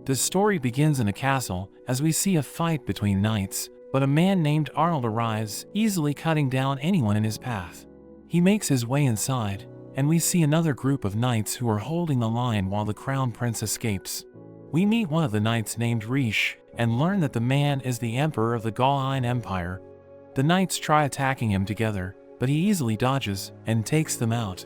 The story begins in a castle, as we see a fight between knights, but a man named Arnold arrives, easily cutting down anyone in his path. He makes his way inside, and we see another group of knights who are holding the line while the crown prince escapes. We meet one of the knights named Riche, and learn that the man is the emperor of the Gaulian Empire. The knights try attacking him together, but he easily dodges and takes them out.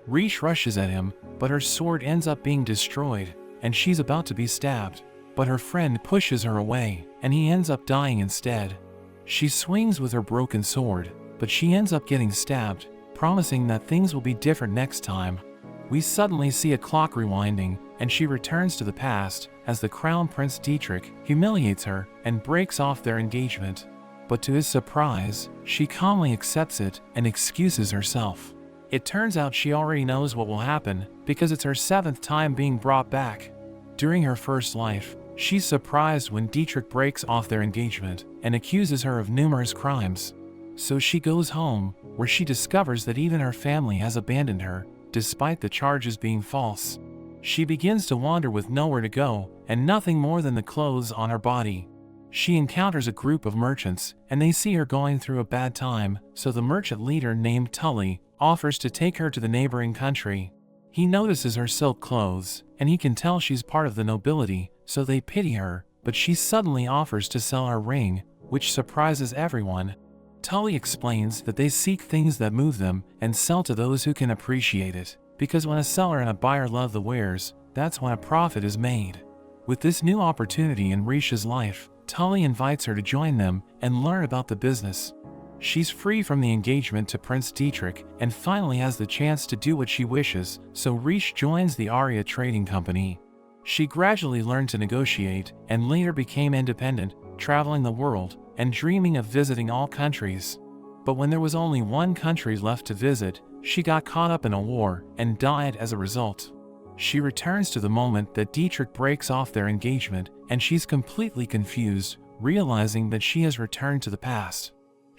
Riche rushes at him, but her sword ends up being destroyed, and she's about to be stabbed. But her friend pushes her away, and he ends up dying instead. She swings with her broken sword, but she ends up getting stabbed, promising that things will be different next time. We suddenly see a clock rewinding, and she returns to the past as the Crown Prince Dietrich humiliates her and breaks off their engagement. But to his surprise, she calmly accepts it and excuses herself. It turns out she already knows what will happen because it's her 7th time being brought back. During her first life, she's surprised when Dietrich breaks off their engagement and accuses her of numerous crimes. So she goes home, where she discovers that even her family has abandoned her, despite the charges being false. She begins to wander with nowhere to go and nothing more than the clothes on her body. She encounters a group of merchants, and they see her going through a bad time, so the merchant leader named Tully offers to take her to the neighboring country. He notices her silk clothes, and he can tell she's part of the nobility, so they pity her, but she suddenly offers to sell her ring, which surprises everyone. Tully explains that they seek things that move them and sell to those who can appreciate it, because when a seller and a buyer love the wares, that's when a profit is made. With this new opportunity in Riche's life, Tully invites her to join them and learn about the business. She's free from the engagement to Prince Dietrich and finally has the chance to do what she wishes, so Riche joins the Aria Trading Company. She gradually learned to negotiate and later became independent, traveling the world and dreaming of visiting all countries. But when there was only one country left to visit, she got caught up in a war and died as a result. She returns to the moment that Dietrich breaks off their engagement, and she's completely confused, realizing that she has returned to the past.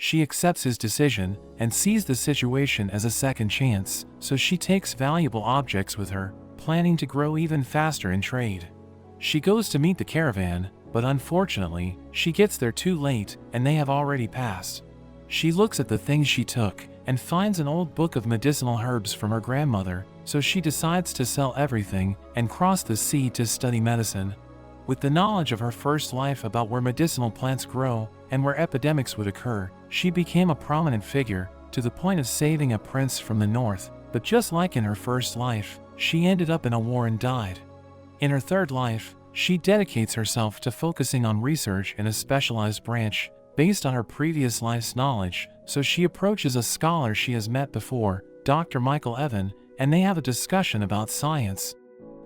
She accepts his decision and sees the situation as a second chance, so she takes valuable objects with her, planning to grow even faster in trade. She goes to meet the caravan, but unfortunately, she gets there too late and they have already passed. She looks at the things she took and finds an old book of medicinal herbs from her grandmother, so she decides to sell everything and cross the sea to study medicine. With the knowledge of her first life about where medicinal plants grow and where epidemics would occur, she became a prominent figure, to the point of saving a prince from the north, but just like in her first life, she ended up in a war and died. In her third life, she dedicates herself to focusing on research in a specialized branch, based on her previous life's knowledge, so she approaches a scholar she has met before, Dr. Michael Evan, and they have a discussion about science.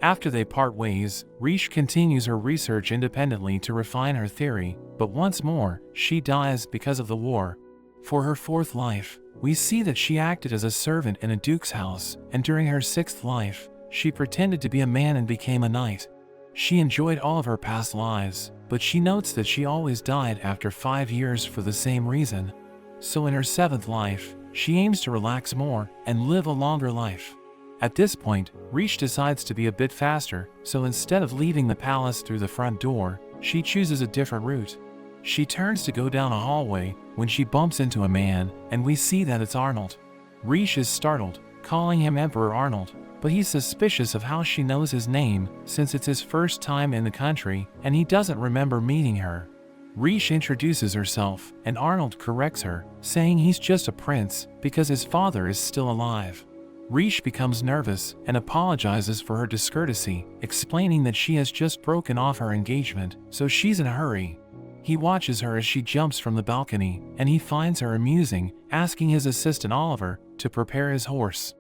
After they part ways, Riche continues her research independently to refine her theory, but once more, she dies because of the war. For her fourth life, we see that she acted as a servant in a duke's house, and during her sixth life, she pretended to be a man and became a knight. She enjoyed all of her past lives, but she notes that she always died after 5 years for the same reason. So in her seventh life, she aims to relax more and live a longer life. At this point, Riche decides to be a bit faster, so instead of leaving the palace through the front door, she chooses a different route. She turns to go down a hallway when she bumps into a man, and we see that it's Arnold. Riche is startled, calling him Emperor Arnold, but he's suspicious of how she knows his name since it's his first time in the country and he doesn't remember meeting her. Riche introduces herself and Arnold corrects her, saying he's just a prince because his father is still alive. Riche becomes nervous and apologizes for her discourtesy, explaining that she has just broken off her engagement, so she's in a hurry. He watches her as she jumps from the balcony, and he finds her amusing, asking his assistant Oliver to prepare his horse.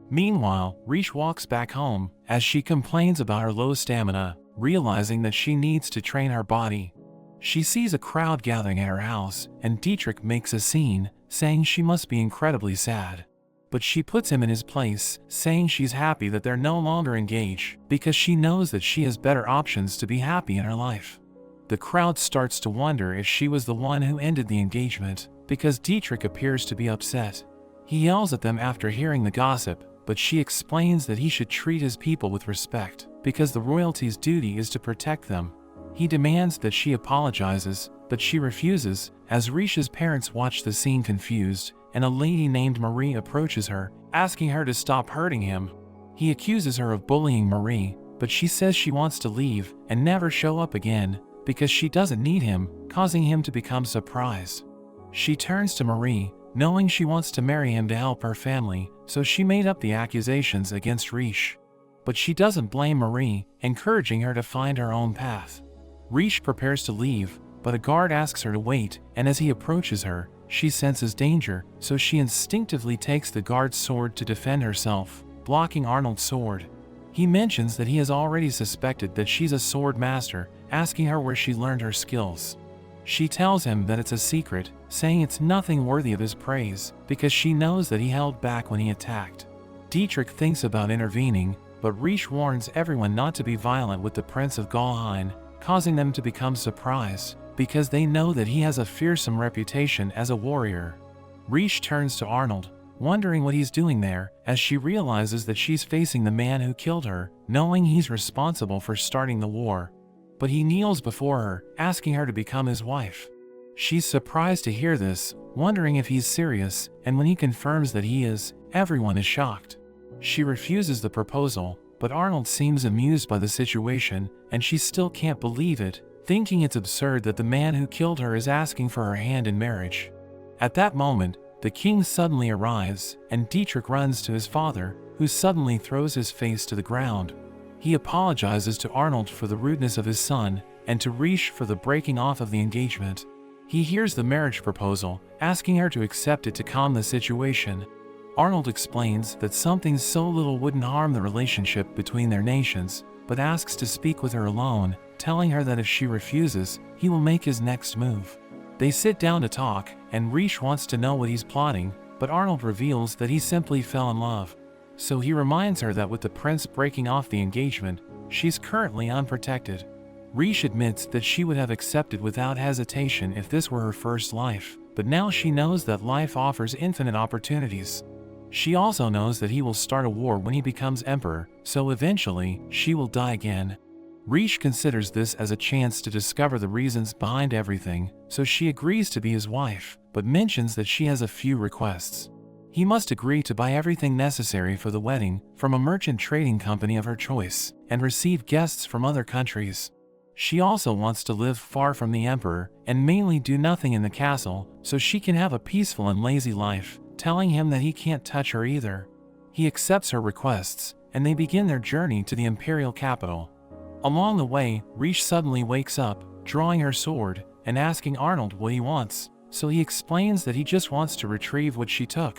Meanwhile, Riche walks back home as she complains about her low stamina, realizing that she needs to train her body. She sees a crowd gathering at her house, and Dietrich makes a scene, saying she must be incredibly sad. But she puts him in his place, saying she's happy that they're no longer engaged, because she knows that she has better options to be happy in her life. The crowd starts to wonder if she was the one who ended the engagement, because Dietrich appears to be upset. He yells at them after hearing the gossip, but she explains that he should treat his people with respect, because the royalty's duty is to protect them. He demands that she apologizes, but she refuses, as Rish's parents watch the scene confused, and a lady named Marie approaches her, asking her to stop hurting him. He accuses her of bullying Marie, but she says she wants to leave and never show up again, because she doesn't need him, causing him to become surprised. She turns to Marie, knowing she wants to marry him to help her family, so she made up the accusations against Rish. But she doesn't blame Marie, encouraging her to find her own path. Rish prepares to leave, but a guard asks her to wait, and as he approaches her, she senses danger, so she instinctively takes the guard's sword to defend herself, blocking Arnold's sword. He mentions that he has already suspected that she's a sword master, asking her where she learned her skills. She tells him that it's a secret, saying it's nothing worthy of his praise, because she knows that he held back when he attacked. Dietrich thinks about intervening, but Rish warns everyone not to be violent with the Prince of Galheim, causing them to become surprised, because they know that he has a fearsome reputation as a warrior. Rish turns to Arnold, wondering what he's doing there, as she realizes that she's facing the man who killed her, knowing he's responsible for starting the war. But he kneels before her, asking her to become his wife. She's surprised to hear this, wondering if he's serious, and when he confirms that he is, everyone is shocked. She refuses the proposal, but Arnold seems amused by the situation, and she still can't believe it, thinking it's absurd that the man who killed her is asking for her hand in marriage. At that moment, the king suddenly arrives, and Dietrich runs to his father, who suddenly throws his face to the ground. He apologizes to Arnold for the rudeness of his son, and to Rish for the breaking off of the engagement. He hears the marriage proposal, asking her to accept it to calm the situation. Arnold explains that something so little wouldn't harm the relationship between their nations, but asks to speak with her alone, telling her that if she refuses, he will make his next move. They sit down to talk, and Rish wants to know what he's plotting, but Arnold reveals that he simply fell in love. So he reminds her that with the prince breaking off the engagement, she's currently unprotected. Rish admits that she would have accepted without hesitation if this were her first life, but now she knows that life offers infinite opportunities. She also knows that he will start a war when he becomes emperor, so eventually, she will die again. Rish considers this as a chance to discover the reasons behind everything, so she agrees to be his wife, but mentions that she has a few requests. He must agree to buy everything necessary for the wedding from a merchant trading company of her choice, and receive guests from other countries. She also wants to live far from the emperor, and mainly do nothing in the castle, so she can have a peaceful and lazy life, telling him that he can't touch her either. He accepts her requests, and they begin their journey to the imperial capital. Along the way, Rish suddenly wakes up, drawing her sword, and asking Arnold what he wants, so he explains that he just wants to retrieve what she took.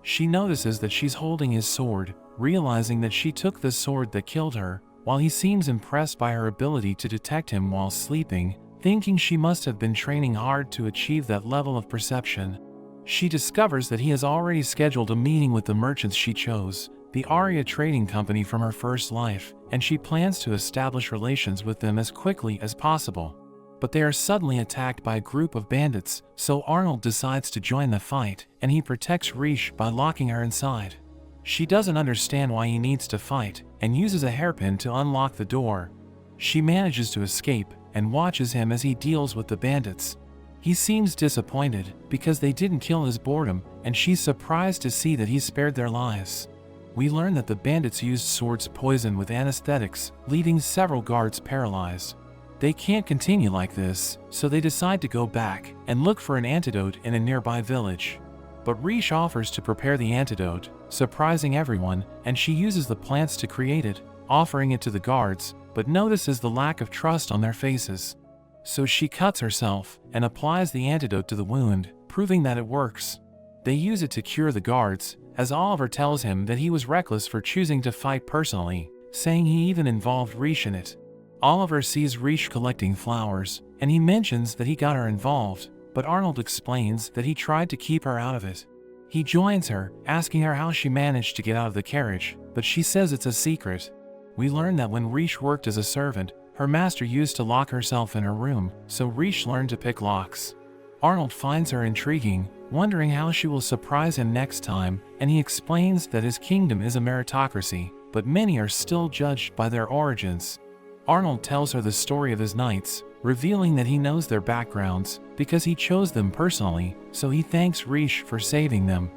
She notices that she's holding his sword, realizing that she took the sword that killed her, while he seems impressed by her ability to detect him while sleeping, thinking she must have been training hard to achieve that level of perception. She discovers that he has already scheduled a meeting with the merchants she chose, the Arya trading company from her first life, and she plans to establish relations with them as quickly as possible. But they are suddenly attacked by a group of bandits, so Arnold decides to join the fight, and he protects Rish by locking her inside. She doesn't understand why he needs to fight, and uses a hairpin to unlock the door. She manages to escape, and watches him as he deals with the bandits. He seems disappointed, because they didn't kill his boredom, and she's surprised to see that he spared their lives. We learn that the bandits used swords poisoned with anesthetics, leaving several guards paralyzed. They can't continue like this, so they decide to go back and look for an antidote in a nearby village. But Rish offers to prepare the antidote, surprising everyone, and she uses the plants to create it, offering it to the guards, but notices the lack of trust on their faces. So she cuts herself and applies the antidote to the wound, proving that it works. They use it to cure the guards, as Oliver tells him that he was reckless for choosing to fight personally, saying he even involved Rish in it. Oliver sees Rish collecting flowers, and he mentions that he got her involved, but Arnold explains that he tried to keep her out of it. He joins her, asking her how she managed to get out of the carriage, but she says it's a secret. We learn that when Rish worked as a servant, her master used to lock herself in her room, so Rish learned to pick locks. Arnold finds her intriguing, wondering how she will surprise him next time, and he explains that his kingdom is a meritocracy, but many are still judged by their origins. Arnold tells her the story of his knights, revealing that he knows their backgrounds because he chose them personally, so he thanks Riche for saving them.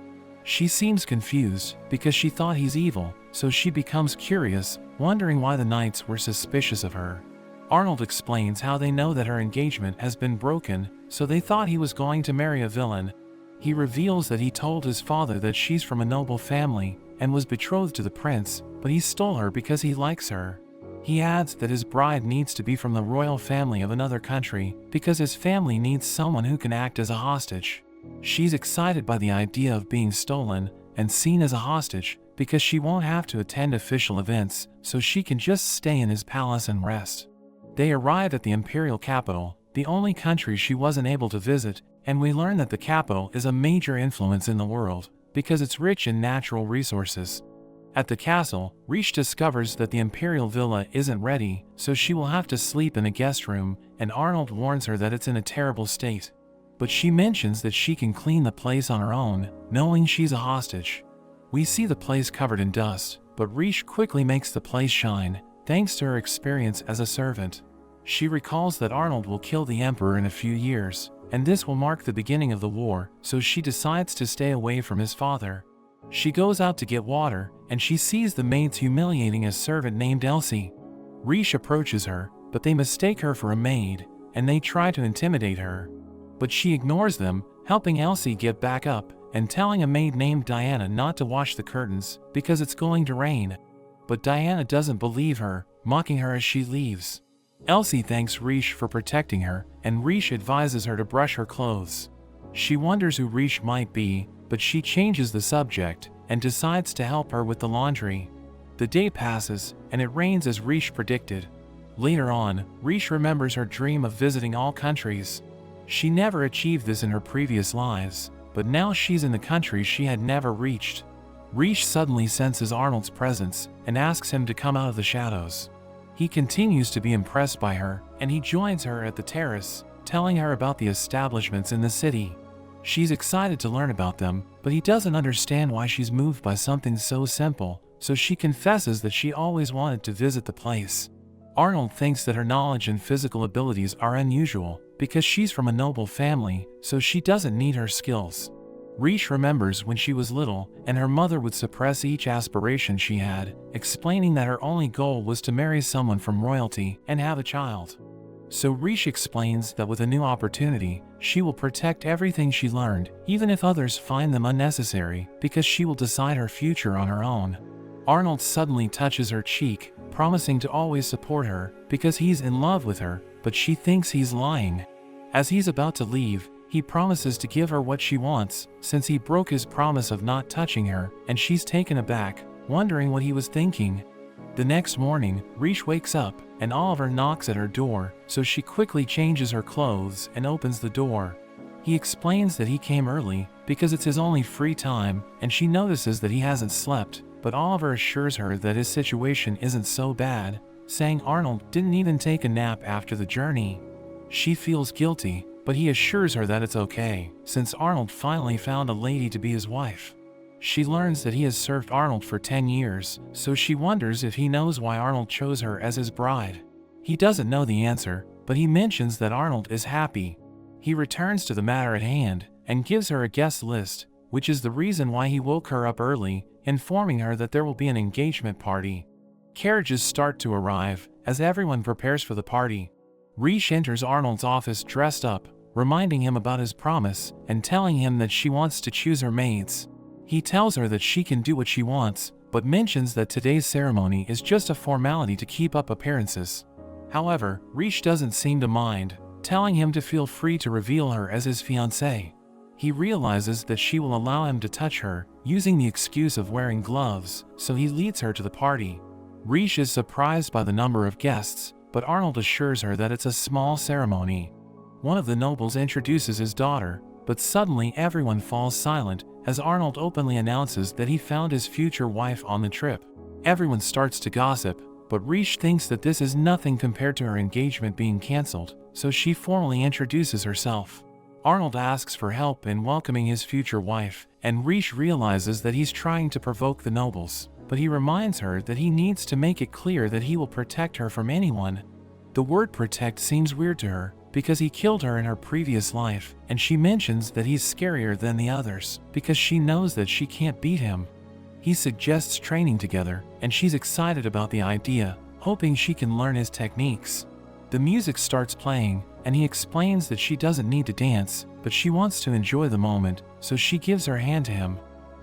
She seems confused because she thought he's evil, so she becomes curious, wondering why the knights were suspicious of her. Arnold explains how they know that her engagement has been broken, so they thought he was going to marry a villain. He reveals that he told his father that she's from a noble family and was betrothed to the prince, but he stole her because he likes her. He adds that his bride needs to be from the royal family of another country because his family needs someone who can act as a hostage. She's excited by the idea of being stolen and seen as a hostage because she won't have to attend official events, so she can just stay in his palace and rest. They arrive at the imperial capital, the only country she wasn't able to visit, and we learn that the capital is a major influence in the world because it's rich in natural resources. At the castle, Riche discovers that the imperial villa isn't ready, so she will have to sleep in a guest room, and Arnold warns her that it's in a terrible state. But she mentions that she can clean the place on her own, knowing she's a hostage. We see the place covered in dust, but Riche quickly makes the place shine, thanks to her experience as a servant. She recalls that Arnold will kill the emperor in a few years, and this will mark the beginning of the war, so she decides to stay away from his father. She goes out to get water, and she sees the maids humiliating a servant named Elsie. Riche approaches her, but they mistake her for a maid, and they try to intimidate her. But she ignores them, helping Elsie get back up, and telling a maid named Diana not to wash the curtains, because it's going to rain. But Diana doesn't believe her, mocking her as she leaves. Elsie thanks Riche for protecting her, and Riche advises her to brush her clothes. She wonders who Riche might be, but she changes the subject, and decides to help her with the laundry. The day passes, and it rains as Riche predicted. Later on, Riche remembers her dream of visiting all countries. She never achieved this in her previous lives, but now she's in the countries she had never reached. Riche suddenly senses Arnold's presence, and asks him to come out of the shadows. He continues to be impressed by her, and he joins her at the terrace, telling her about the establishments in the city. She's excited to learn about them, but he doesn't understand why she's moved by something so simple, so she confesses that she always wanted to visit the place. Arnold thinks that her knowledge and physical abilities are unusual, because she's from a noble family, so she doesn't need her skills. Riche remembers when she was little, and her mother would suppress each aspiration she had, explaining that her only goal was to marry someone from royalty and have a child. So Riche explains that with a new opportunity, she will protect everything she learned, even if others find them unnecessary, because she will decide her future on her own. Arnold suddenly touches her cheek, promising to always support her, because he's in love with her, but she thinks he's lying. As he's about to leave, he promises to give her what she wants, since he broke his promise of not touching her, and she's taken aback, wondering what he was thinking. The next morning, Riche wakes up, and Oliver knocks at her door, so she quickly changes her clothes and opens the door. He explains that he came early, because it's his only free time, and she notices that he hasn't slept, but Oliver assures her that his situation isn't so bad, saying Arnold didn't even take a nap after the journey. She feels guilty, but he assures her that it's okay, since Arnold finally found a lady to be his wife. She learns that he has served Arnold for 10 years, so she wonders if he knows why Arnold chose her as his bride. He doesn't know the answer, but he mentions that Arnold is happy. He returns to the matter at hand, and gives her a guest list, which is the reason why he woke her up early, informing her that there will be an engagement party. Carriages start to arrive, as everyone prepares for the party. Riche enters Arnold's office dressed up, reminding him about his promise, and telling him that she wants to choose her maids. He tells her that she can do what she wants, but mentions that today's ceremony is just a formality to keep up appearances. However, Riche doesn't seem to mind, telling him to feel free to reveal her as his fiancée. He realizes that she will allow him to touch her, using the excuse of wearing gloves, so he leads her to the party. Riche is surprised by the number of guests, but Arnold assures her that it's a small ceremony. One of the nobles introduces his daughter, but suddenly everyone falls silent as Arnold openly announces that he found his future wife on the trip. Everyone starts to gossip, but Riche thinks that this is nothing compared to her engagement being cancelled, so she formally introduces herself. Arnold asks for help in welcoming his future wife, and Riche realizes that he's trying to provoke the nobles, but he reminds her that he needs to make it clear that he will protect her from anyone. The word protect seems weird to her, because he killed her in her previous life, and she mentions that he's scarier than the others, because she knows that she can't beat him. He suggests training together, and she's excited about the idea, hoping she can learn his techniques. The music starts playing, and he explains that she doesn't need to dance, but she wants to enjoy the moment, so she gives her hand to him.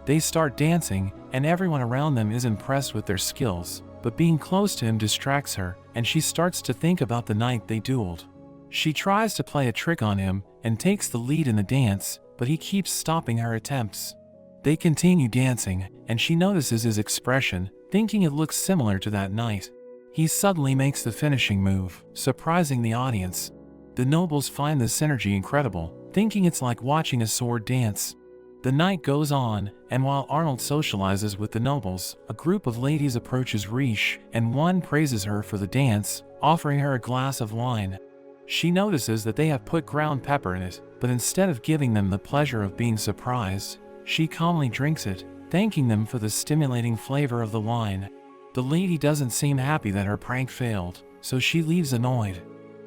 They start dancing, and everyone around them is impressed with their skills, but being close to him distracts her, and she starts to think about the night they dueled. She tries to play a trick on him, and takes the lead in the dance, but he keeps stopping her attempts. They continue dancing, and she notices his expression, thinking it looks similar to that night. He suddenly makes the finishing move, surprising the audience. The nobles find the synergy incredible, thinking it's like watching a sword dance. The night goes on, and while Arnold socializes with the nobles, a group of ladies approaches Riche, and one praises her for the dance, offering her a glass of wine. She notices that they have put ground pepper in it, but instead of giving them the pleasure of being surprised, she calmly drinks it, thanking them for the stimulating flavor of the wine. The lady doesn't seem happy that her prank failed, so she leaves annoyed.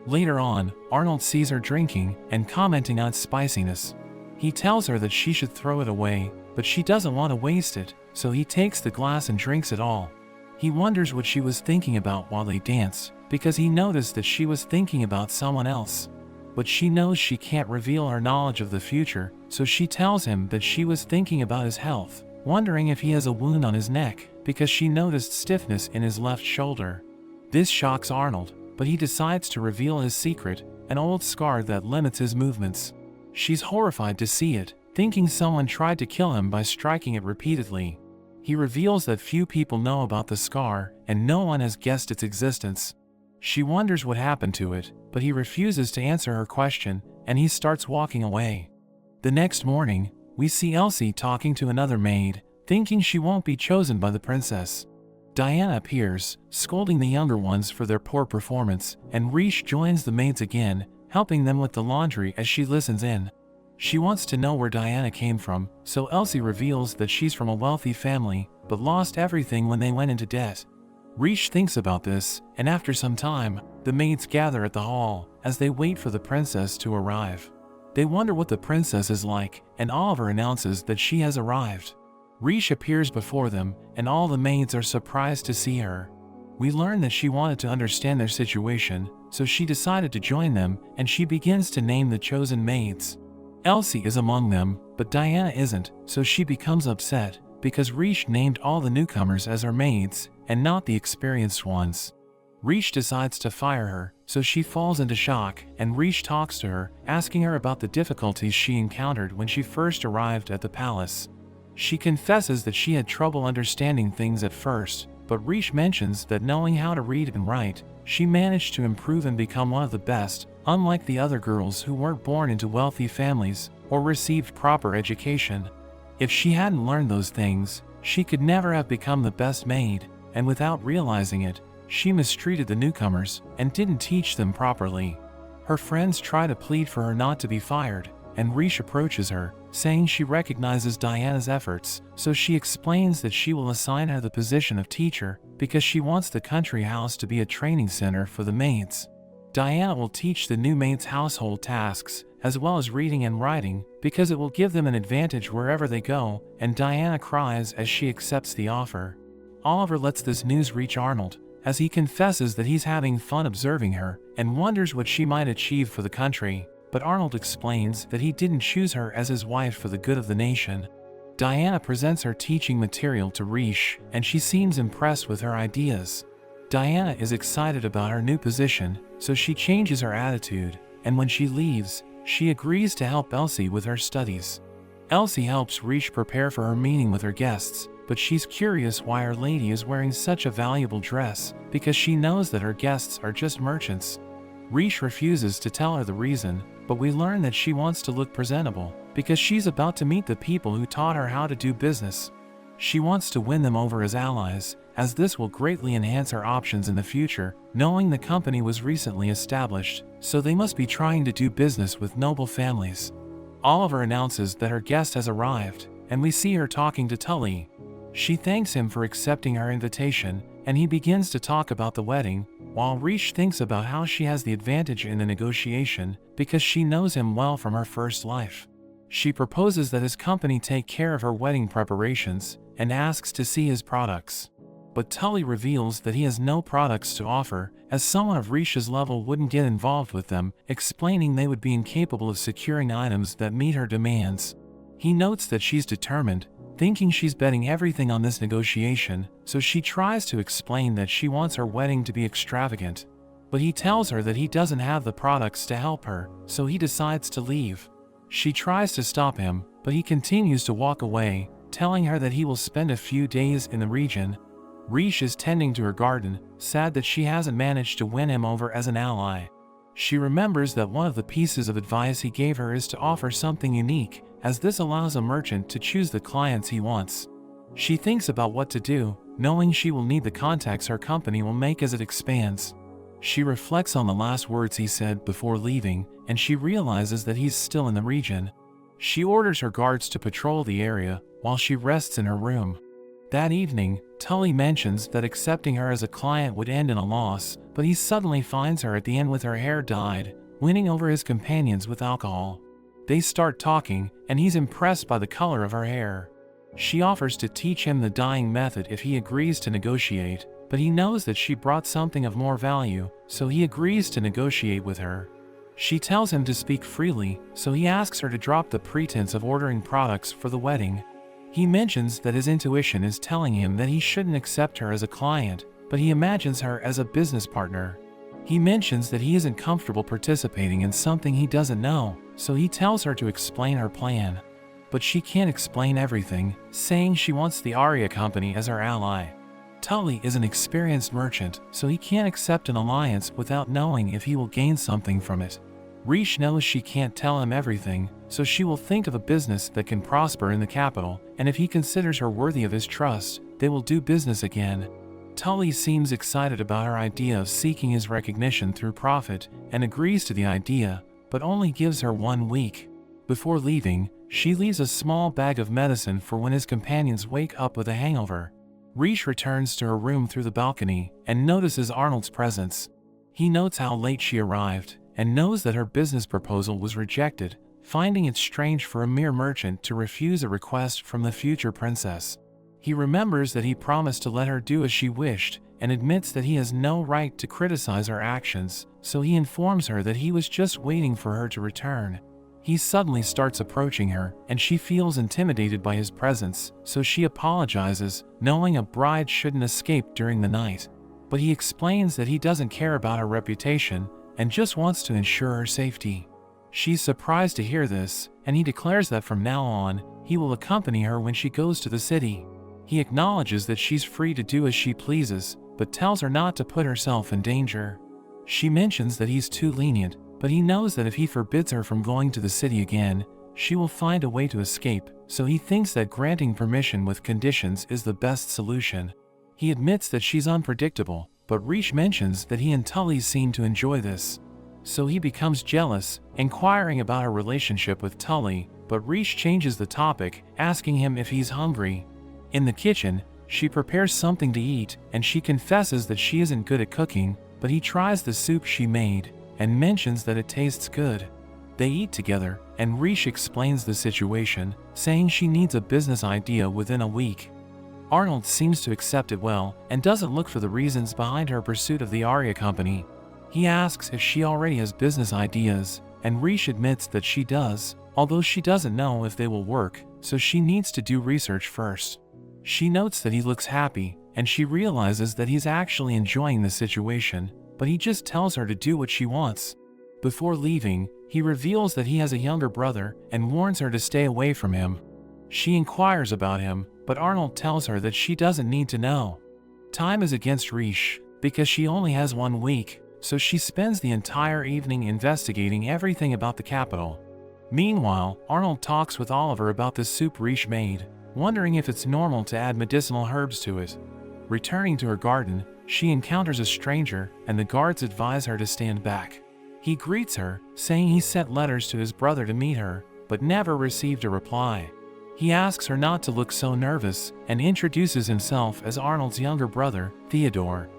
Later on, Arnold sees her drinking and commenting on its spiciness. He tells her that she should throw it away, but she doesn't want to waste it, so he takes the glass and drinks it all. He wonders what she was thinking about while they danced, because he noticed that she was thinking about someone else. But she knows she can't reveal her knowledge of the future, so she tells him that she was thinking about his health, wondering if he has a wound on his neck, because she noticed stiffness in his left shoulder. This shocks Arnold, but he decides to reveal his secret, an old scar that limits his movements. She's horrified to see it, thinking someone tried to kill him by striking it repeatedly. He reveals that few people know about the scar, and no one has guessed its existence. She wonders what happened to it, but he refuses to answer her question, and he starts walking away. The next morning, we see Elsie talking to another maid, thinking she won't be chosen by the princess. Diana appears, scolding the younger ones for their poor performance, and Riche joins the maids again, helping them with the laundry as she listens in. She wants to know where Diana came from, so Elsie reveals that she's from a wealthy family, but lost everything when they went into debt. Riche thinks about this, and after some time, the maids gather at the hall, as they wait for the princess to arrive. They wonder what the princess is like, and Oliver announces that she has arrived. Riche appears before them, and all the maids are surprised to see her. We learn that she wanted to understand their situation, so she decided to join them, and she begins to name the chosen maids. Elsie is among them, but Diana isn't, so she becomes upset, because Riche named all the newcomers as her maids, and not the experienced ones. Riche decides to fire her, so she falls into shock, and Riche talks to her, asking her about the difficulties she encountered when she first arrived at the palace. She confesses that she had trouble understanding things at first, but Riche mentions that knowing how to read and write, she managed to improve and become one of the best, unlike the other girls who weren't born into wealthy families or received proper education. If she hadn't learned those things, she could never have become the best maid, and without realizing it, she mistreated the newcomers and didn't teach them properly. Her friends try to plead for her not to be fired, and Riche approaches her, saying she recognizes Diana's efforts, so she explains that she will assign her the position of teacher because she wants the country house to be a training center for the maids. Diana will teach the new maids household tasks, as well as reading and writing, because it will give them an advantage wherever they go, and Diana cries as she accepts the offer. Oliver lets this news reach Arnold, as he confesses that he's having fun observing her, and wonders what she might achieve for the country, but Arnold explains that he didn't choose her as his wife for the good of the nation. Diana presents her teaching material to Riche, and she seems impressed with her ideas. Diana is excited about her new position, so she changes her attitude, and when she leaves, she agrees to help Elsie with her studies. Elsie helps Riche prepare for her meeting with her guests, but she's curious why Our Lady is wearing such a valuable dress, because she knows that her guests are just merchants. Riche refuses to tell her the reason, but we learn that she wants to look presentable, because she's about to meet the people who taught her how to do business. She wants to win them over as allies, as this will greatly enhance her options in the future, knowing the company was recently established, so they must be trying to do business with noble families. Oliver announces that her guest has arrived, and we see her talking to Tully. She thanks him for accepting her invitation, and he begins to talk about the wedding, while Riche thinks about how she has the advantage in the negotiation because she knows him well from her first life. She proposes that his company take care of her wedding preparations and asks to see his products. But Tully reveals that he has no products to offer, as someone of Riche's level wouldn't get involved with them, explaining they would be incapable of securing items that meet her demands. He notes that she's determined, thinking she's betting everything on this negotiation, so she tries to explain that she wants her wedding to be extravagant. But he tells her that he doesn't have the products to help her, so he decides to leave. She tries to stop him, but he continues to walk away, telling her that he will spend a few days in the region. Riche is tending to her garden, sad that she hasn't managed to win him over as an ally. She remembers that one of the pieces of advice he gave her is to offer something unique, as this allows a merchant to choose the clients he wants. She thinks about what to do, knowing she will need the contacts her company will make as it expands. She reflects on the last words he said before leaving, and she realizes that he's still in the region. She orders her guards to patrol the area, while she rests in her room. That evening, Tully mentions that accepting her as a client would end in a loss, but he suddenly finds her at the end with her hair dyed, winning over his companions with alcohol. They start talking, and he's impressed by the color of her hair. She offers to teach him the dyeing method if he agrees to negotiate, but he knows that she brought something of more value, so he agrees to negotiate with her. She tells him to speak freely, so he asks her to drop the pretense of ordering products for the wedding. He mentions that his intuition is telling him that he shouldn't accept her as a client, but he imagines her as a business partner. He mentions that he isn't comfortable participating in something he doesn't know, so he tells her to explain her plan. But she can't explain everything, saying she wants the Aria company as her ally. Tully is an experienced merchant, so he can't accept an alliance without knowing if he will gain something from it. Riche knows she can't tell him everything, so she will think of a business that can prosper in the capital, and if he considers her worthy of his trust, they will do business again. Tully seems excited about her idea of seeking his recognition through profit, and agrees to the idea, but only gives her 1 week. Before leaving, she leaves a small bag of medicine for when his companions wake up with a hangover. Riche returns to her room through the balcony, and notices Arnold's presence. He notes how late she arrived, and knows that her business proposal was rejected, finding it strange for a mere merchant to refuse a request from the future princess. He remembers that he promised to let her do as she wished, and admits that he has no right to criticize her actions, so he informs her that he was just waiting for her to return. He suddenly starts approaching her, and she feels intimidated by his presence, so she apologizes, knowing a bride shouldn't escape during the night. But he explains that he doesn't care about her reputation, and just wants to ensure her safety. She's surprised to hear this, and he declares that from now on, he will accompany her when she goes to the city. He acknowledges that she's free to do as she pleases, but tells her not to put herself in danger. She mentions that he's too lenient, but he knows that if he forbids her from going to the city again, she will find a way to escape, so he thinks that granting permission with conditions is the best solution. He admits that she's unpredictable, but Riche mentions that he and Tully seem to enjoy this. So he becomes jealous, inquiring about her relationship with Tully, but Riche changes the topic, asking him if he's hungry. In the kitchen, she prepares something to eat, and she confesses that she isn't good at cooking, but he tries the soup she made, and mentions that it tastes good. They eat together, and Riche explains the situation, saying she needs a business idea within a week. Arnold seems to accept it well, and doesn't look for the reasons behind her pursuit of the Aria company. He asks if she already has business ideas, and Riche admits that she does, although she doesn't know if they will work, so she needs to do research first. She notes that he looks happy, and she realizes that he's actually enjoying the situation, but he just tells her to do what she wants. Before leaving, he reveals that he has a younger brother and warns her to stay away from him. She inquires about him, but Arnold tells her that she doesn't need to know. Time is against Riche, because she only has 1 week, so she spends the entire evening investigating everything about the capital. Meanwhile, Arnold talks with Oliver about the soup Riche made, wondering if it's normal to add medicinal herbs to it. Returning to her garden, she encounters a stranger, and the guards advise her to stand back. He greets her, saying he sent letters to his brother to meet her, but never received a reply. He asks her not to look so nervous and introduces himself as Arnold's younger brother, Theodore.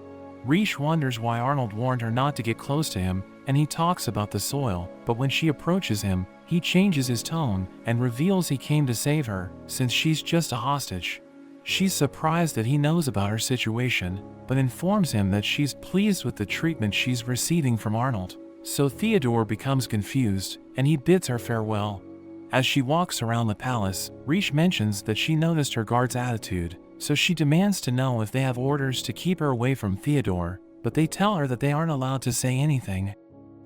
Riche wonders why Arnold warned her not to get close to him, and he talks about the soil, but when she approaches him, he changes his tone and reveals he came to save her, since she's just a hostage. She's surprised that he knows about her situation, but informs him that she's pleased with the treatment she's receiving from Arnold. So Theodore becomes confused, and he bids her farewell. As she walks around the palace, Riche mentions that she noticed her guard's attitude, so she demands to know if they have orders to keep her away from Theodore, but they tell her that they aren't allowed to say anything.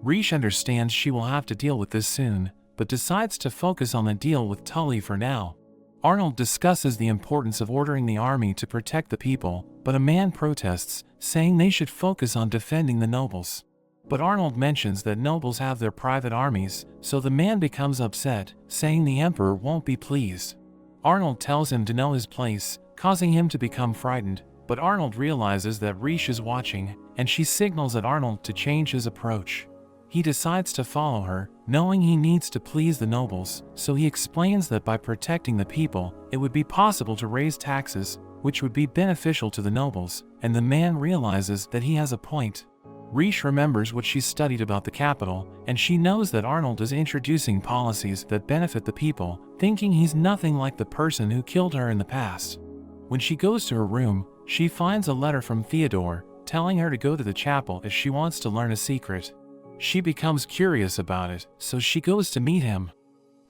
Riche understands she will have to deal with this soon, but decides to focus on the deal with Tully for now. Arnold discusses the importance of ordering the army to protect the people, but a man protests, saying they should focus on defending the nobles. But Arnold mentions that nobles have their private armies, so the man becomes upset, saying the emperor won't be pleased. Arnold tells him to know his place, causing him to become frightened, but Arnold realizes that Riche is watching, and she signals at Arnold to change his approach. He decides to follow her, knowing he needs to please the nobles, so he explains that by protecting the people, it would be possible to raise taxes, which would be beneficial to the nobles, and the man realizes that he has a point. Riche remembers what she studied about the capital, and she knows that Arnold is introducing policies that benefit the people, thinking he's nothing like the person who killed her in the past. When she goes to her room, she finds a letter from Theodore, telling her to go to the chapel if she wants to learn a secret. She becomes curious about it, so she goes to meet him.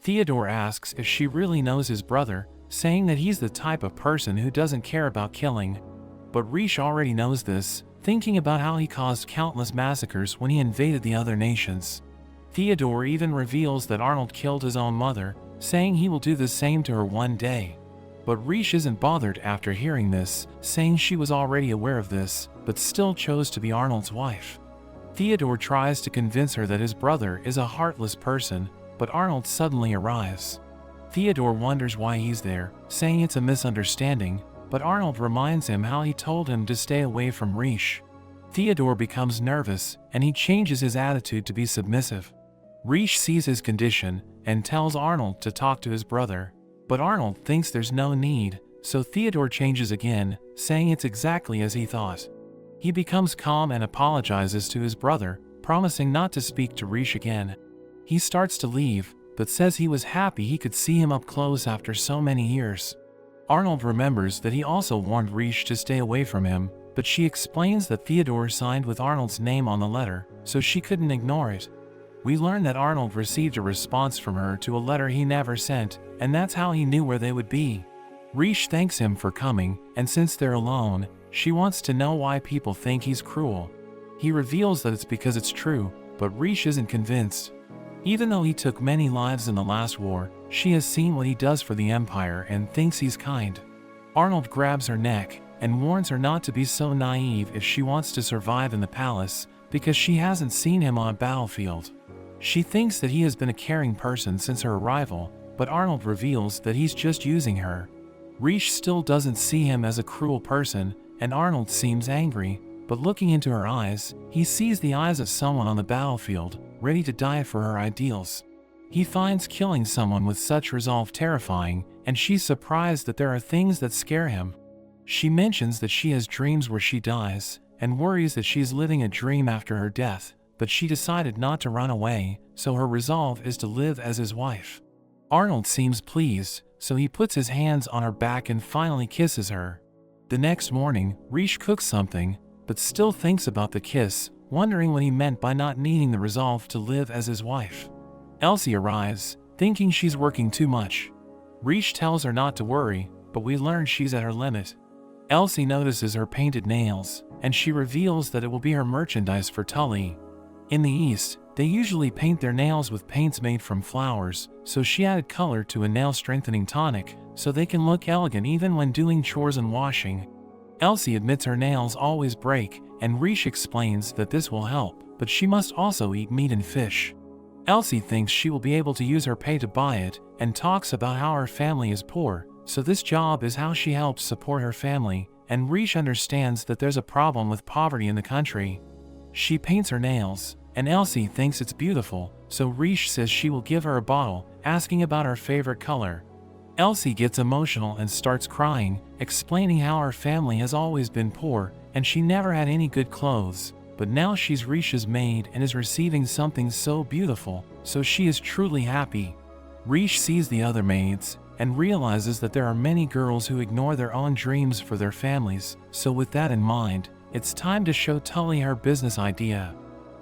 Theodore asks if she really knows his brother, saying that he's the type of person who doesn't care about killing. But Riche already knows this, thinking about how he caused countless massacres when he invaded the other nations. Theodore even reveals that Arnold killed his own mother, saying he will do the same to her one day. But Riche isn't bothered after hearing this, saying she was already aware of this, but still chose to be Arnold's wife. Theodore tries to convince her that his brother is a heartless person, but Arnold suddenly arrives. Theodore wonders why he's there, saying it's a misunderstanding, but Arnold reminds him how he told him to stay away from Riche. Theodore becomes nervous, and he changes his attitude to be submissive. Riche sees his condition, and tells Arnold to talk to his brother, but Arnold thinks there's no need, so Theodore changes again, saying it's exactly as he thought. He becomes calm and apologizes to his brother, promising not to speak to Riche again. He starts to leave, but says he was happy he could see him up close after so many years. Arnold remembers that he also warned Riche to stay away from him, but she explains that Theodore signed with Arnold's name on the letter, so she couldn't ignore it. We learn that Arnold received a response from her to a letter he never sent, and that's how he knew where they would be. Riche thanks him for coming, and since they're alone, she wants to know why people think he's cruel. He reveals that it's because it's true, but Riche isn't convinced. Even though he took many lives in the last war, she has seen what he does for the Empire and thinks he's kind. Arnold grabs her neck and warns her not to be so naive if she wants to survive in the palace, because she hasn't seen him on a battlefield. She thinks that he has been a caring person since her arrival, but Arnold reveals that he's just using her. Riche still doesn't see him as a cruel person, and Arnold seems angry, but looking into her eyes, he sees the eyes of someone on the battlefield, ready to die for her ideals. He finds killing someone with such resolve terrifying, and she's surprised that there are things that scare him. She mentions that she has dreams where she dies, and worries that she's living a dream after her death, but she decided not to run away, so her resolve is to live as his wife. Arnold seems pleased, so he puts his hands on her back and finally kisses her. The next morning, Riche cooks something, but still thinks about the kiss, wondering what he meant by not needing the resolve to live as his wife. Elsie arrives, thinking she's working too much. Riche tells her not to worry, but we learn she's at her limit. Elsie notices her painted nails, and she reveals that it will be her merchandise for Tully. In the East, they usually paint their nails with paints made from flowers, so she added color to a nail-strengthening tonic, so they can look elegant even when doing chores and washing. Elsie admits her nails always break, and Riche explains that this will help, but she must also eat meat and fish. Elsie thinks she will be able to use her pay to buy it, and talks about how her family is poor, so this job is how she helps support her family, and Riche understands that there's a problem with poverty in the country. She paints her nails, and Elsie thinks it's beautiful, so Riche says she will give her a bottle, asking about her favorite color. Elsie gets emotional and starts crying, explaining how her family has always been poor and she never had any good clothes, but now she's Riche's maid and is receiving something so beautiful, so she is truly happy. Riche sees the other maids and realizes that there are many girls who ignore their own dreams for their families, so with that in mind, it's time to show Tully her business idea.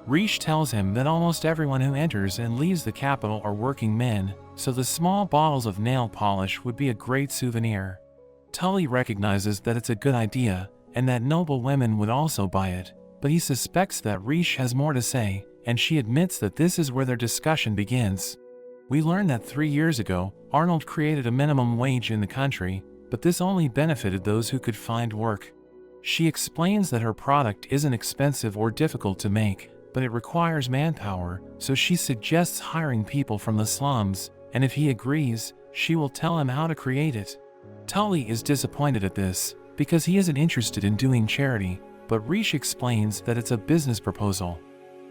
Riche tells him that almost everyone who enters and leaves the capital are working men, so the small bottles of nail polish would be a great souvenir. Tully recognizes that it's a good idea, and that noble women would also buy it, but he suspects that Riche has more to say, and she admits that this is where their discussion begins. We learn that 3 years ago, Arnold created a minimum wage in the country, but this only benefited those who could find work. She explains that her product isn't expensive or difficult to make, but it requires manpower, so she suggests hiring people from the slums, and if he agrees, she will tell him how to create it. Tully is disappointed at this, because he isn't interested in doing charity, but Riche explains that it's a business proposal.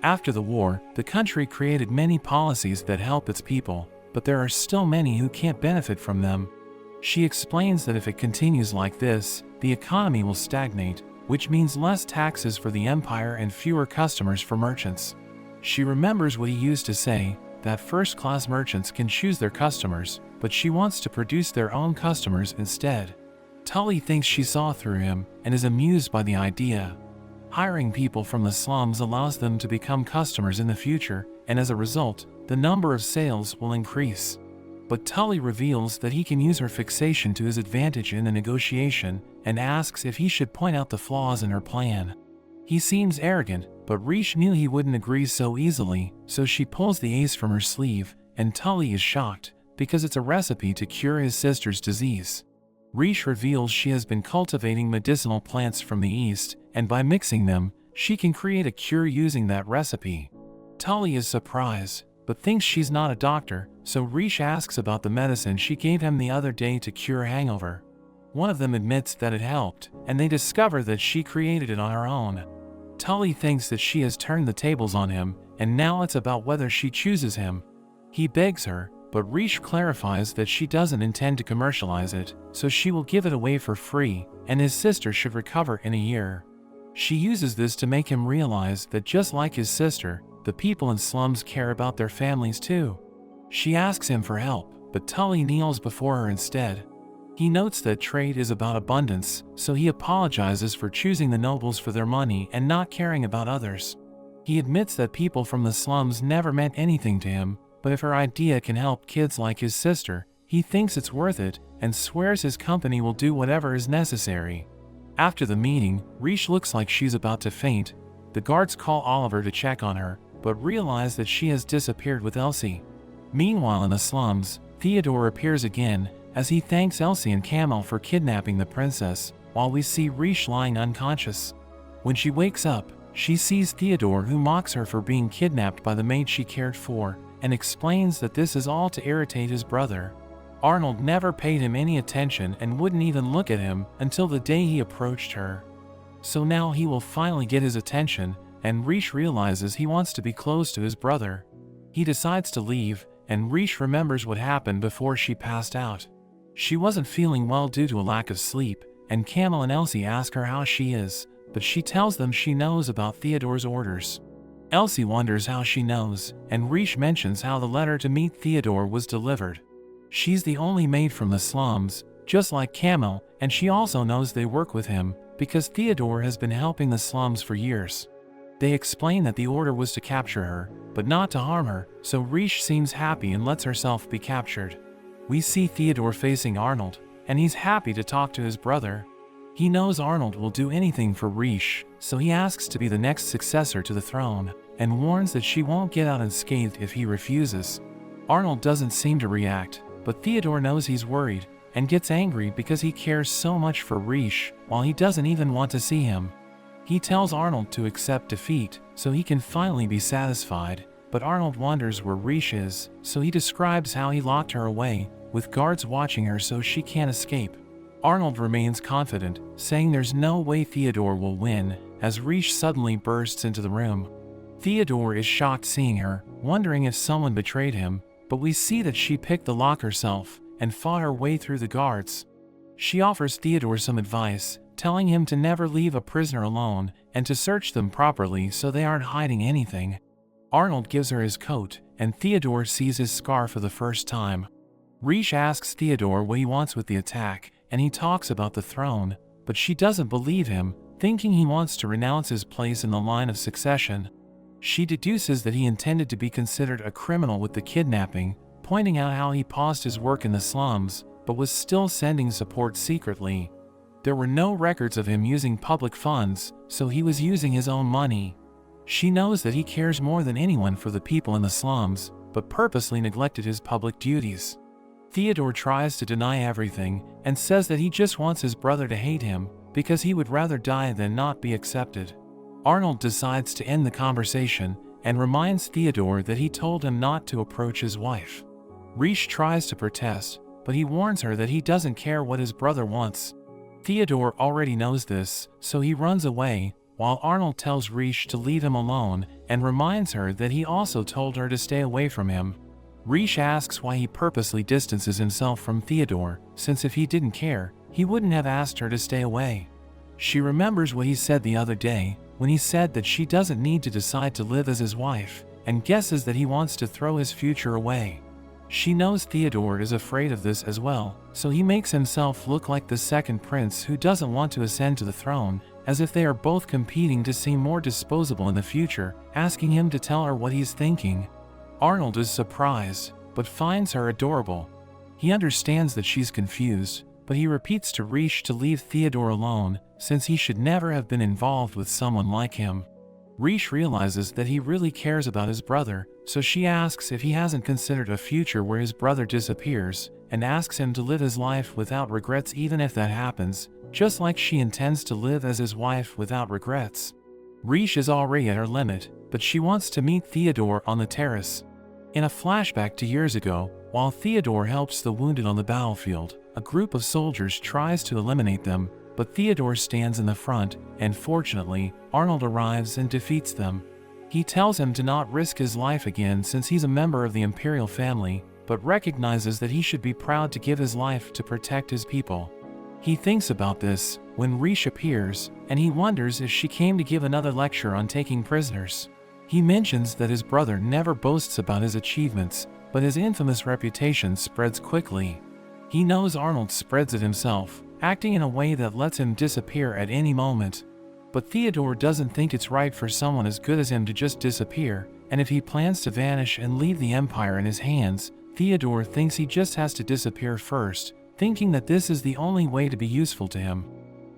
After the war, the country created many policies that help its people, but there are still many who can't benefit from them. She explains that if it continues like this, the economy will stagnate, which means less taxes for the empire and fewer customers for merchants. She remembers what he used to say, that first-class merchants can choose their customers, but she wants to produce their own customers instead. Tully thinks she saw through him and is amused by the idea. Hiring people from the slums allows them to become customers in the future, and as a result, the number of sales will increase. But Tully reveals that he can use her fixation to his advantage in the negotiation and asks if he should point out the flaws in her plan. He seems arrogant, but Riche knew he wouldn't agree so easily, so she pulls the ace from her sleeve, and Tully is shocked, because it's a recipe to cure his sister's disease. Riche reveals she has been cultivating medicinal plants from the east, and by mixing them, she can create a cure using that recipe. Tully is surprised, but thinks she's not a doctor, so Riche asks about the medicine she gave him the other day to cure a hangover. One of them admits that it helped, and they discover that she created it on her own. Tully thinks that she has turned the tables on him, and now it's about whether she chooses him. He begs her, but Riche clarifies that she doesn't intend to commercialize it, so she will give it away for free, and his sister should recover in a year. She uses this to make him realize that just like his sister, the people in slums care about their families too. She asks him for help, but Tully kneels before her instead. He notes that trade is about abundance, so he apologizes for choosing the nobles for their money and not caring about others. He admits that people from the slums never meant anything to him, but if her idea can help kids like his sister, he thinks it's worth it and swears his company will do whatever is necessary. After the meeting, Riche looks like she's about to faint. The guards call Oliver to check on her, but realize that she has disappeared with Elsie. Meanwhile in the slums, Theodore appears again, as he thanks Elsie and Camel for kidnapping the princess, while we see Riche lying unconscious. When she wakes up, she sees Theodore, who mocks her for being kidnapped by the maid she cared for, and explains that this is all to irritate his brother. Arnold never paid him any attention and wouldn't even look at him until the day he approached her. So now he will finally get his attention, and Riche realizes he wants to be close to his brother. He decides to leave, and Riche remembers what happened before she passed out. She wasn't feeling well due to a lack of sleep, and Camel and Elsie ask her how she is, but she tells them she knows about Theodore's orders. Elsie wonders how she knows, and Riche mentions how the letter to meet Theodore was delivered. She's the only maid from the slums, just like Camel, and she also knows they work with him, because Theodore has been helping the slums for years. They explain that the order was to capture her, but not to harm her, so Riche seems happy and lets herself be captured. We see Theodore facing Arnold, and he's happy to talk to his brother. He knows Arnold will do anything for Riche, so he asks to be the next successor to the throne, and warns that she won't get out unscathed if he refuses. Arnold doesn't seem to react, but Theodore knows he's worried, and gets angry because he cares so much for Riche, while he doesn't even want to see him. He tells Arnold to accept defeat, so he can finally be satisfied, but Arnold wonders where Riche is, so he describes how he locked her away, with guards watching her so she can't escape. Arnold remains confident, saying there's no way Theodore will win, as Riche suddenly bursts into the room. Theodore is shocked seeing her, wondering if someone betrayed him, but we see that she picked the lock herself and fought her way through the guards. She offers Theodore some advice, telling him to never leave a prisoner alone and to search them properly so they aren't hiding anything. Arnold gives her his coat, and Theodore sees his scar for the first time. Riche asks Theodore what he wants with the attack, and he talks about the throne, but she doesn't believe him, thinking he wants to renounce his place in the line of succession. She deduces that he intended to be considered a criminal with the kidnapping, pointing out how he paused his work in the slums, but was still sending support secretly. There were no records of him using public funds, so he was using his own money. She knows that he cares more than anyone for the people in the slums, but purposely neglected his public duties. Theodore tries to deny everything and says that he just wants his brother to hate him because he would rather die than not be accepted. Arnold decides to end the conversation and reminds Theodore that he told him not to approach his wife. Riche tries to protest, but he warns her that he doesn't care what his brother wants. Theodore already knows this, so he runs away, while Arnold tells Riche to leave him alone and reminds her that he also told her to stay away from him. Riche asks why he purposely distances himself from Theodore, since if he didn't care, he wouldn't have asked her to stay away. She remembers what he said the other day, when he said that she doesn't need to decide to live as his wife, and guesses that he wants to throw his future away. She knows Theodore is afraid of this as well, so he makes himself look like the second prince who doesn't want to ascend to the throne, as if they are both competing to seem more disposable in the future, asking him to tell her what he's thinking. Arnold is surprised, but finds her adorable. He understands that she's confused, but he repeats to Riche to leave Theodore alone, since he should never have been involved with someone like him. Riche realizes that he really cares about his brother, so she asks if he hasn't considered a future where his brother disappears, and asks him to live his life without regrets even if that happens, just like she intends to live as his wife without regrets. Riche is already at her limit, but she wants to meet Theodore on the terrace. In a flashback to years ago, while Theodore helps the wounded on the battlefield, a group of soldiers tries to eliminate them, but Theodore stands in the front, and fortunately, Arnold arrives and defeats them. He tells him to not risk his life again since he's a member of the imperial family, but recognizes that he should be proud to give his life to protect his people. He thinks about this when Riche appears, and he wonders if she came to give another lecture on taking prisoners. He mentions that his brother never boasts about his achievements, but his infamous reputation spreads quickly. He knows Arnold spreads it himself, acting in a way that lets him disappear at any moment. But Theodore doesn't think it's right for someone as good as him to just disappear, and if he plans to vanish and leave the empire in his hands, Theodore thinks he just has to disappear first, thinking that this is the only way to be useful to him.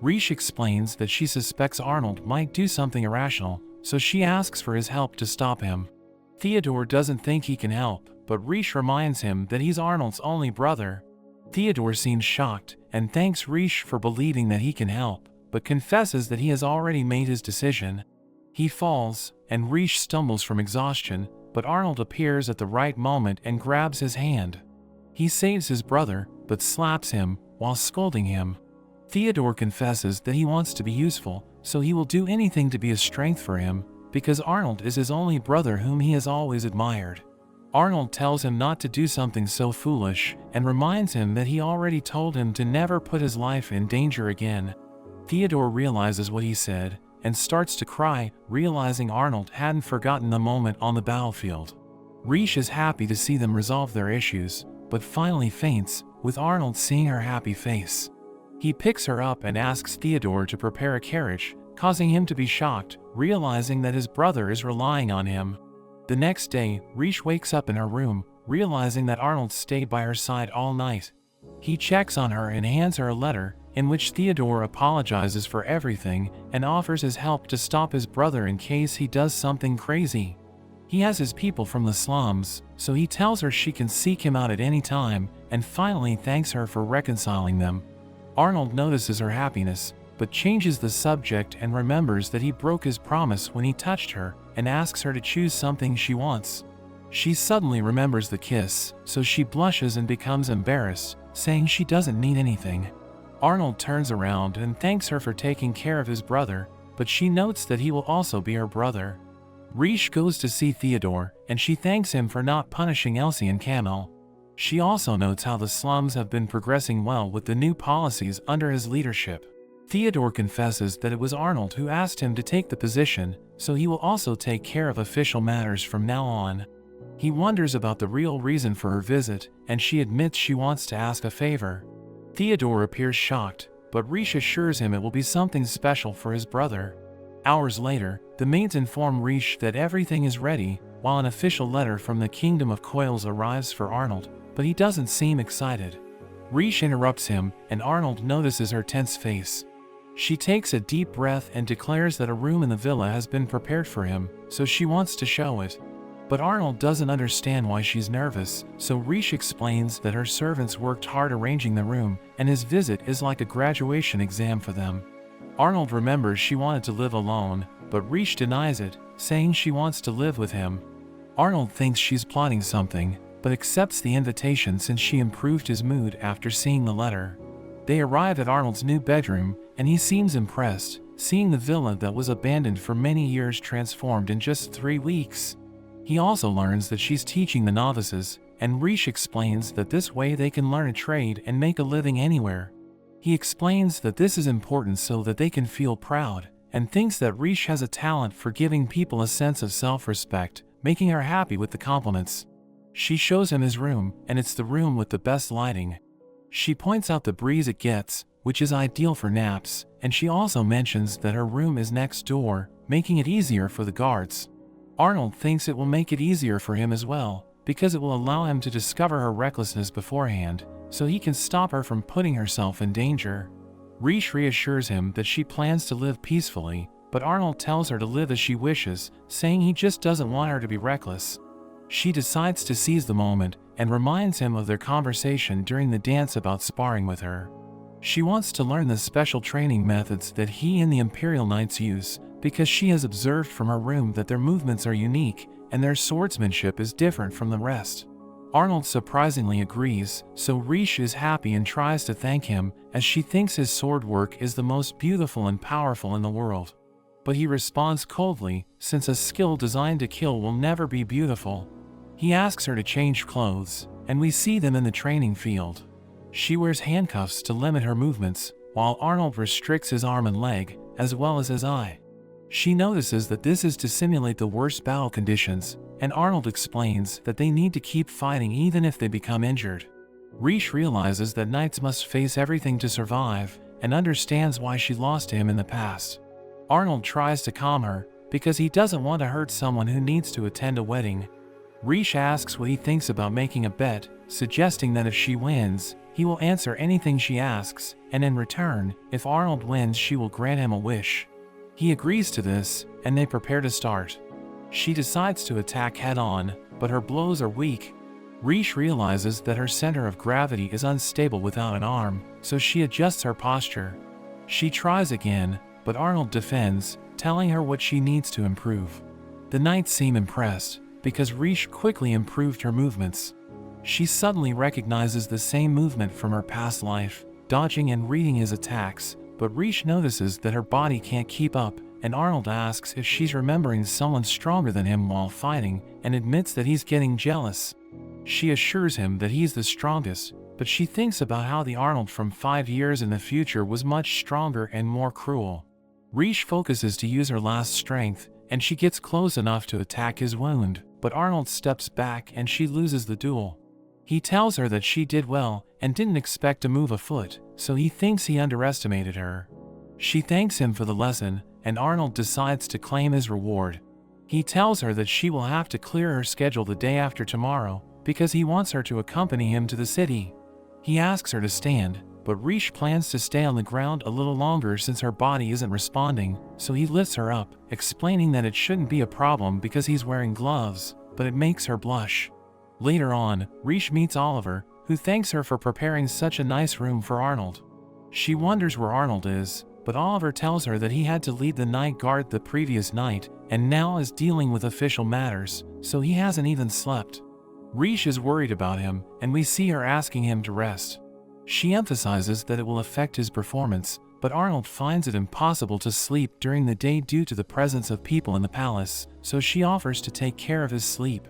Riche explains that she suspects Arnold might do something irrational, so she asks for his help to stop him. Theodore doesn't think he can help, but Riche reminds him that he's Arnold's only brother. Theodore seems shocked, and thanks Riche for believing that he can help, but confesses that he has already made his decision. He falls, and Riche stumbles from exhaustion, but Arnold appears at the right moment and grabs his hand. He saves his brother, but slaps him, while scolding him. Theodore confesses that he wants to be useful, so he will do anything to be a strength for him, because Arnold is his only brother whom he has always admired. Arnold tells him not to do something so foolish, and reminds him that he already told him to never put his life in danger again. Theodore realizes what he said, and starts to cry, realizing Arnold hadn't forgotten the moment on the battlefield. Riche is happy to see them resolve their issues, but finally faints, with Arnold seeing her happy face. He picks her up and asks Theodore to prepare a carriage, causing him to be shocked, realizing that his brother is relying on him. The next day, Riche wakes up in her room, realizing that Arnold stayed by her side all night. He checks on her and hands her a letter, in which Theodore apologizes for everything and offers his help to stop his brother in case he does something crazy. He has his people from the slums, so he tells her she can seek him out at any time, and finally thanks her for reconciling them. Arnold notices her happiness, but changes the subject and remembers that he broke his promise when he touched her, and asks her to choose something she wants. She suddenly remembers the kiss, so she blushes and becomes embarrassed, saying she doesn't need anything. Arnold turns around and thanks her for taking care of his brother, but she notes that he will also be her brother. Riche goes to see Theodore, and she thanks him for not punishing Elsie and Camille. She also notes how the slums have been progressing well with the new policies under his leadership. Theodore confesses that it was Arnold who asked him to take the position, so he will also take care of official matters from now on. He wonders about the real reason for her visit, and she admits she wants to ask a favor. Theodore appears shocked, but Riche assures him it will be something special for his brother. Hours later, the maids inform Riche that everything is ready, while an official letter from the Kingdom of Coils arrives for Arnold, but he doesn't seem excited. Riche interrupts him, and Arnold notices her tense face. She takes a deep breath and declares that a room in the villa has been prepared for him, so she wants to show it. But Arnold doesn't understand why she's nervous, so Riche explains that her servants worked hard arranging the room, and his visit is like a graduation exam for them. Arnold remembers she wanted to live alone, but Riche denies it, saying she wants to live with him. Arnold thinks she's plotting something, but accepts the invitation since she improved his mood after seeing the letter. They arrive at Arnold's new bedroom, and he seems impressed, seeing the villa that was abandoned for many years transformed in just 3 weeks. He also learns that she's teaching the novices, and Riche explains that this way they can learn a trade and make a living anywhere. He explains that this is important so that they can feel proud, and thinks that Riche has a talent for giving people a sense of self-respect, making her happy with the compliments. She shows him his room, and it's the room with the best lighting. She points out the breeze it gets, which is ideal for naps, and she also mentions that her room is next door, making it easier for the guards. Arnold thinks it will make it easier for him as well, because it will allow him to discover her recklessness beforehand, so he can stop her from putting herself in danger. Riche reassures him that she plans to live peacefully, but Arnold tells her to live as she wishes, saying he just doesn't want her to be reckless. She decides to seize the moment, and reminds him of their conversation during the dance about sparring with her. She wants to learn the special training methods that he and the Imperial Knights use, because she has observed from her room that their movements are unique, and their swordsmanship is different from the rest. Arnold surprisingly agrees, so Riche is happy and tries to thank him, as she thinks his sword work is the most beautiful and powerful in the world. But he responds coldly, since a skill designed to kill will never be beautiful. He asks her to change clothes, and we see them in the training field. She wears handcuffs to limit her movements, while Arnold restricts his arm and leg, as well as his eye. She notices that this is to simulate the worst battle conditions, and Arnold explains that they need to keep fighting even if they become injured. Riche realizes that knights must face everything to survive, and understands why she lost to him in the past. Arnold tries to calm her, because he doesn't want to hurt someone who needs to attend a wedding. Riche asks what he thinks about making a bet, suggesting that if she wins, he will answer anything she asks, and in return, if Arnold wins, she will grant him a wish. He agrees to this, and they prepare to start. She decides to attack head-on, but her blows are weak. Riche realizes that her center of gravity is unstable without an arm, so she adjusts her posture. She tries again, but Arnold defends, telling her what she needs to improve. The knights seem impressed, because Riche quickly improved her movements. She suddenly recognizes the same movement from her past life, dodging and reading his attacks, but Riche notices that her body can't keep up, and Arnold asks if she's remembering someone stronger than him while fighting, and admits that he's getting jealous. She assures him that he's the strongest, but she thinks about how the Arnold from 5 years in the future was much stronger and more cruel. Riche focuses to use her last strength, and she gets close enough to attack his wound, but Arnold steps back and she loses the duel. He tells her that she did well, and didn't expect to move a foot, so he thinks he underestimated her. She thanks him for the lesson, and Arnold decides to claim his reward. He tells her that she will have to clear her schedule the day after tomorrow, because he wants her to accompany him to the city. He asks her to stand, but Riche plans to stay on the ground a little longer since her body isn't responding, so he lifts her up, explaining that it shouldn't be a problem because he's wearing gloves, but it makes her blush. Later on, Riche meets Oliver, who thanks her for preparing such a nice room for Arnold. She wonders where Arnold is, but Oliver tells her that he had to lead the night guard the previous night, and now is dealing with official matters, so he hasn't even slept. Riche is worried about him, and we see her asking him to rest. She emphasizes that it will affect his performance, but Arnold finds it impossible to sleep during the day due to the presence of people in the palace, so she offers to take care of his sleep.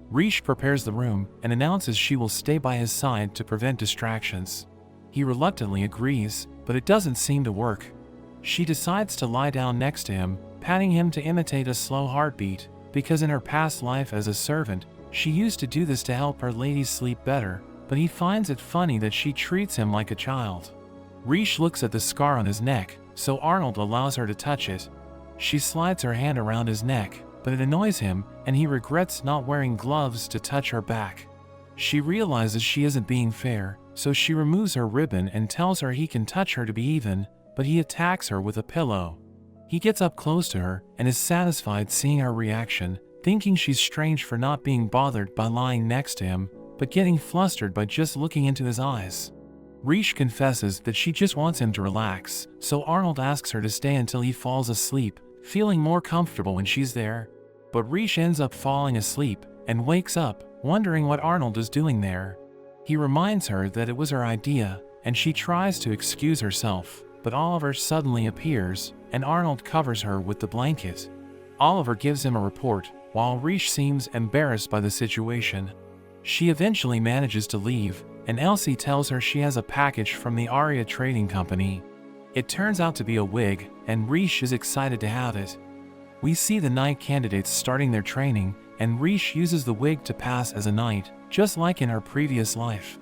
Riche prepares the room and announces she will stay by his side to prevent distractions. He reluctantly agrees, but it doesn't seem to work. She decides to lie down next to him, patting him to imitate a slow heartbeat, because in her past life as a servant, she used to do this to help her ladies sleep better, but he finds it funny that she treats him like a child. Riche looks at the scar on his neck, so Arnold allows her to touch it. She slides her hand around his neck, but it annoys him, and he regrets not wearing gloves to touch her back. She realizes she isn't being fair, so she removes her ribbon and tells her he can touch her to be even, but he attacks her with a pillow. He gets up close to her and is satisfied seeing her reaction, thinking she's strange for not being bothered by lying next to him, but getting flustered by just looking into his eyes. Riche confesses that she just wants him to relax, so Arnold asks her to stay until he falls asleep, feeling more comfortable when she's there. But Riche ends up falling asleep and wakes up, wondering what Arnold is doing there. He reminds her that it was her idea, and she tries to excuse herself, but Oliver suddenly appears, and Arnold covers her with the blanket. Oliver gives him a report, while Riche seems embarrassed by the situation. She eventually manages to leave, and Elsie tells her she has a package from the Aria Trading Company. It turns out to be a wig, and Riche is excited to have it. We see the knight candidates starting their training, and Riche uses the wig to pass as a knight, just like in her previous life.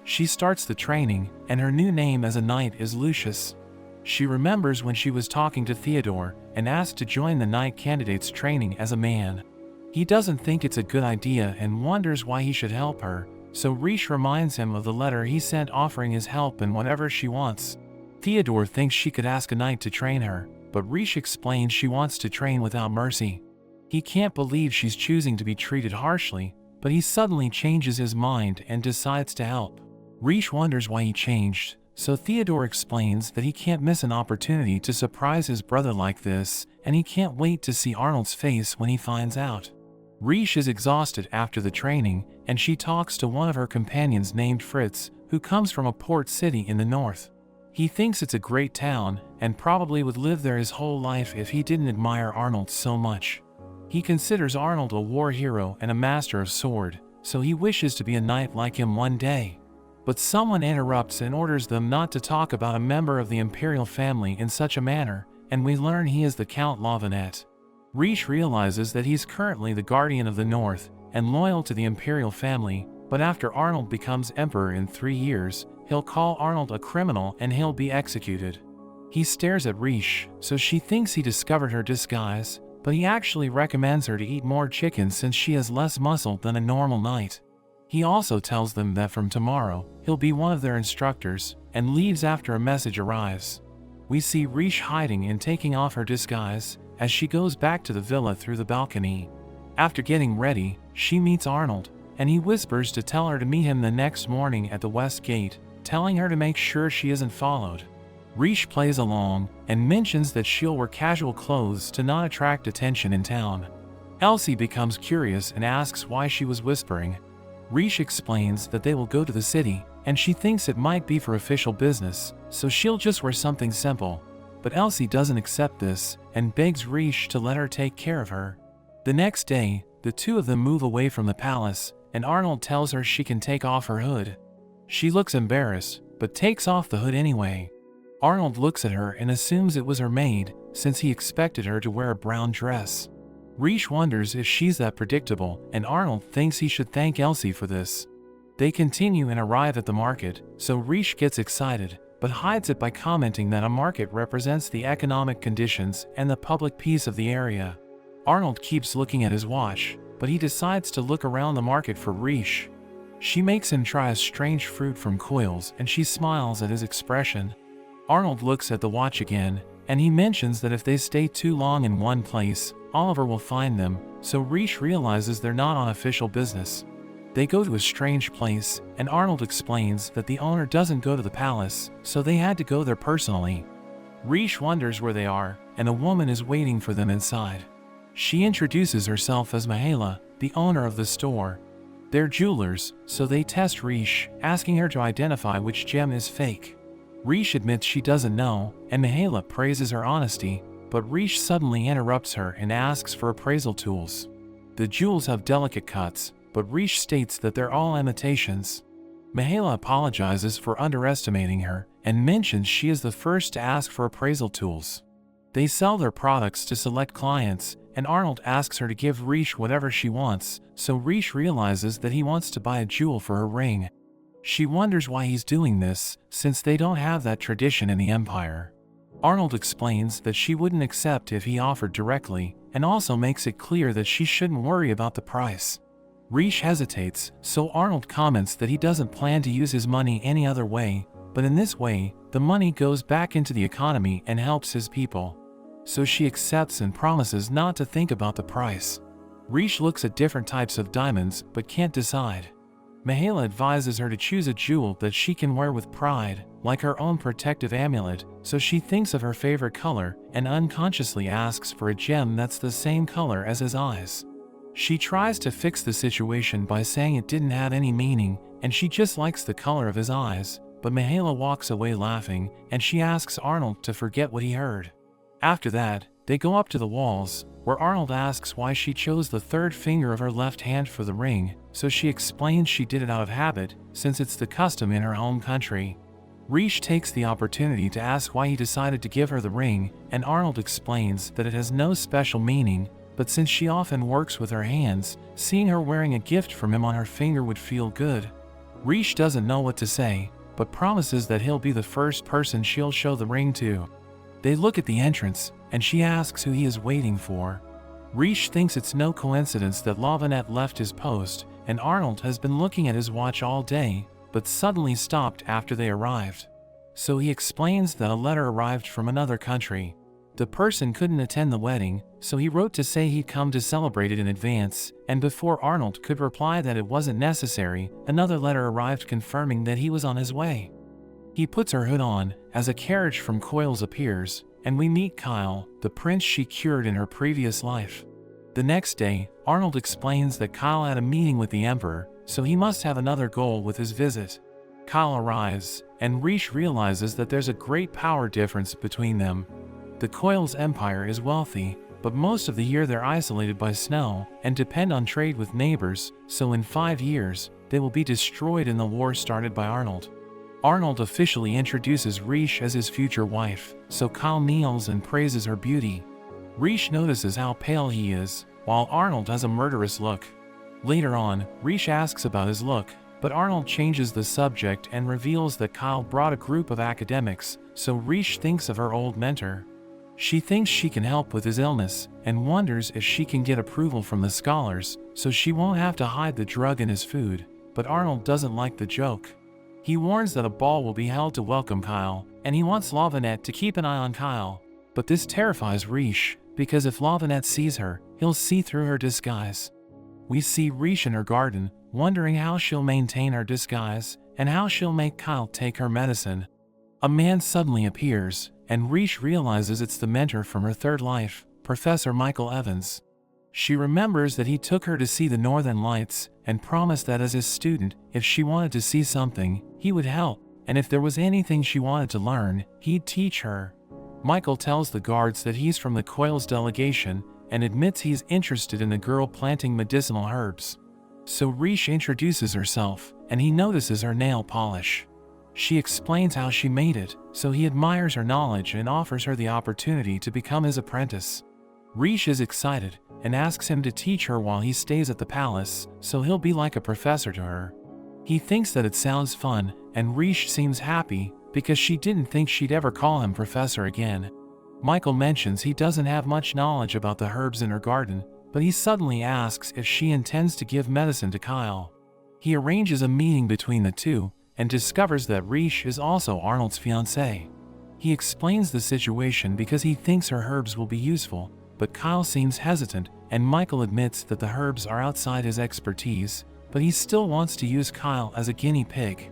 She starts the training, and her new name as a knight is Lucius. She remembers when she was talking to Theodore and asked to join the knight candidates training as a man. He doesn't think it's a good idea and wonders why he should help her, so Riche reminds him of the letter he sent offering his help in whatever she wants. Theodore thinks she could ask a knight to train her, but Riche explains she wants to train without mercy. He can't believe she's choosing to be treated harshly, but he suddenly changes his mind and decides to help. Riche wonders why he changed, so Theodore explains that he can't miss an opportunity to surprise his brother like this, and he can't wait to see Arnold's face when he finds out. Riche is exhausted after the training, and she talks to one of her companions named Fritz, who comes from a port city in the north. He thinks it's a great town, and probably would live there his whole life if he didn't admire Arnold so much. He considers Arnold a war hero and a master of sword, so he wishes to be a knight like him one day. But someone interrupts and orders them not to talk about a member of the imperial family in such a manner, and we learn he is the Count Lavinet. Riche realizes that he's currently the guardian of the North and loyal to the imperial family, but after Arnold becomes emperor in 3 years, he'll call Arnold a criminal and he'll be executed. He stares at Riche, so she thinks he discovered her disguise, but he actually recommends her to eat more chicken since she has less muscle than a normal knight. He also tells them that from tomorrow, he'll be one of their instructors, and leaves after a message arrives. We see Riche hiding and taking off her disguise, as she goes back to the villa through the balcony. After getting ready, she meets Arnold, and he whispers to tell her to meet him the next morning at the west gate, telling her to make sure she isn't followed. Riche plays along, and mentions that she'll wear casual clothes to not attract attention in town. Elsie becomes curious and asks why she was whispering. Riche explains that they will go to the city, and she thinks it might be for official business, so she'll just wear something simple. But Elsie doesn't accept this, and begs Riche to let her take care of her. The next day, the two of them move away from the palace, and Arnold tells her she can take off her hood. She looks embarrassed, but takes off the hood anyway. Arnold looks at her and assumes it was her maid, since he expected her to wear a brown dress. Riche wonders if she's that predictable, and Arnold thinks he should thank Elsie for this. They continue and arrive at the market, so Riche gets excited, but hides it by commenting that a market represents the economic conditions and the public peace of the area. Arnold keeps looking at his watch, but he decides to look around the market for Riche. She makes him try a strange fruit from coils, and she smiles at his expression. Arnold looks at the watch again, and he mentions that if they stay too long in one place, Oliver will find them, so Riche realizes they're not on official business. They go to a strange place, and Arnold explains that the owner doesn't go to the palace, so they had to go there personally. Riche wonders where they are, and a woman is waiting for them inside. She introduces herself as Mihaela, the owner of the store. They're jewelers, so they test Riche, asking her to identify which gem is fake. Rish admits she doesn't know, and Mihaela praises her honesty, but Rish suddenly interrupts her and asks for appraisal tools. The jewels have delicate cuts, but Rish states that they're all imitations. Mihaela apologizes for underestimating her and mentions she is the first to ask for appraisal tools. They sell their products to select clients, and Arnold asks her to give Rish whatever she wants, so Rish realizes that he wants to buy a jewel for her ring. She wonders why he's doing this, since they don't have that tradition in the Empire. Arnold explains that she wouldn't accept if he offered directly, and also makes it clear that she shouldn't worry about the price. Rish hesitates, so Arnold comments that he doesn't plan to use his money any other way, but in this way, the money goes back into the economy and helps his people. So she accepts and promises not to think about the price. Rish looks at different types of diamonds but can't decide. Mihaela advises her to choose a jewel that she can wear with pride, like her own protective amulet, so she thinks of her favorite color and unconsciously asks for a gem that's the same color as his eyes. She tries to fix the situation by saying it didn't have any meaning and she just likes the color of his eyes, but Mihaela walks away laughing and she asks Arnold to forget what he heard. After that, they go up to the walls, where Arnold asks why she chose the third finger of her left hand for the ring, so she explains she did it out of habit, since it's the custom in her home country. Rish takes the opportunity to ask why he decided to give her the ring, and Arnold explains that it has no special meaning, but since she often works with her hands, seeing her wearing a gift from him on her finger would feel good. Rish doesn't know what to say, but promises that he'll be the first person she'll show the ring to. They look at the entrance, and she asks who he is waiting for. Rish thinks it's no coincidence that Lavanette left his post, and Arnold has been looking at his watch all day, but suddenly stopped after they arrived. So he explains that a letter arrived from another country. The person couldn't attend the wedding, so he wrote to say he'd come to celebrate it in advance, and before Arnold could reply that it wasn't necessary, another letter arrived confirming that he was on his way. He puts her hood on, as a carriage from Coils appears, and we meet Kyle, the prince she cured in her previous life. The next day, Arnold explains that Kyle had a meeting with the Emperor, so he must have another goal with his visit. Kyle arrives, and Rish realizes that there's a great power difference between them. The Coils Empire is wealthy, but most of the year they're isolated by snow and depend on trade with neighbors, so in 5 years, they will be destroyed in the war started by Arnold. Arnold officially introduces Rish as his future wife, so Kyle kneels and praises her beauty. Rish notices how pale he is, while Arnold has a murderous look. Later on, Rish asks about his look, but Arnold changes the subject and reveals that Kyle brought a group of academics, so Rish thinks of her old mentor. She thinks she can help with his illness, and wonders if she can get approval from the scholars, so she won't have to hide the drug in his food, but Arnold doesn't like the joke. He warns that a ball will be held to welcome Kyle, and he wants Lavanette to keep an eye on Kyle. But this terrifies Rish, because if Lavanette sees her, he'll see through her disguise. We see Rish in her garden, wondering how she'll maintain her disguise, and how she'll make Kyle take her medicine. A man suddenly appears, and Rish realizes it's the mentor from her third life, Professor Michael Evans. She remembers that he took her to see the Northern Lights, and promised that as his student, if she wanted to see something, he would help, and if there was anything she wanted to learn, he'd teach her. Michael tells the guards that he's from the Coils delegation, and admits he's interested in the girl planting medicinal herbs. So Rish introduces herself, and he notices her nail polish. She explains how she made it, so he admires her knowledge and offers her the opportunity to become his apprentice. Rish is excited, and asks him to teach her while he stays at the palace, so he'll be like a professor to her. He thinks that it sounds fun, and Rish seems happy, because she didn't think she'd ever call him professor again. Michael mentions he doesn't have much knowledge about the herbs in her garden, but he suddenly asks if she intends to give medicine to Kyle. He arranges a meeting between the two, and discovers that Rish is also Arnold's fiancée. He explains the situation because he thinks her herbs will be useful, but Kyle seems hesitant, and Michael admits that the herbs are outside his expertise, but he still wants to use Kyle as a guinea pig.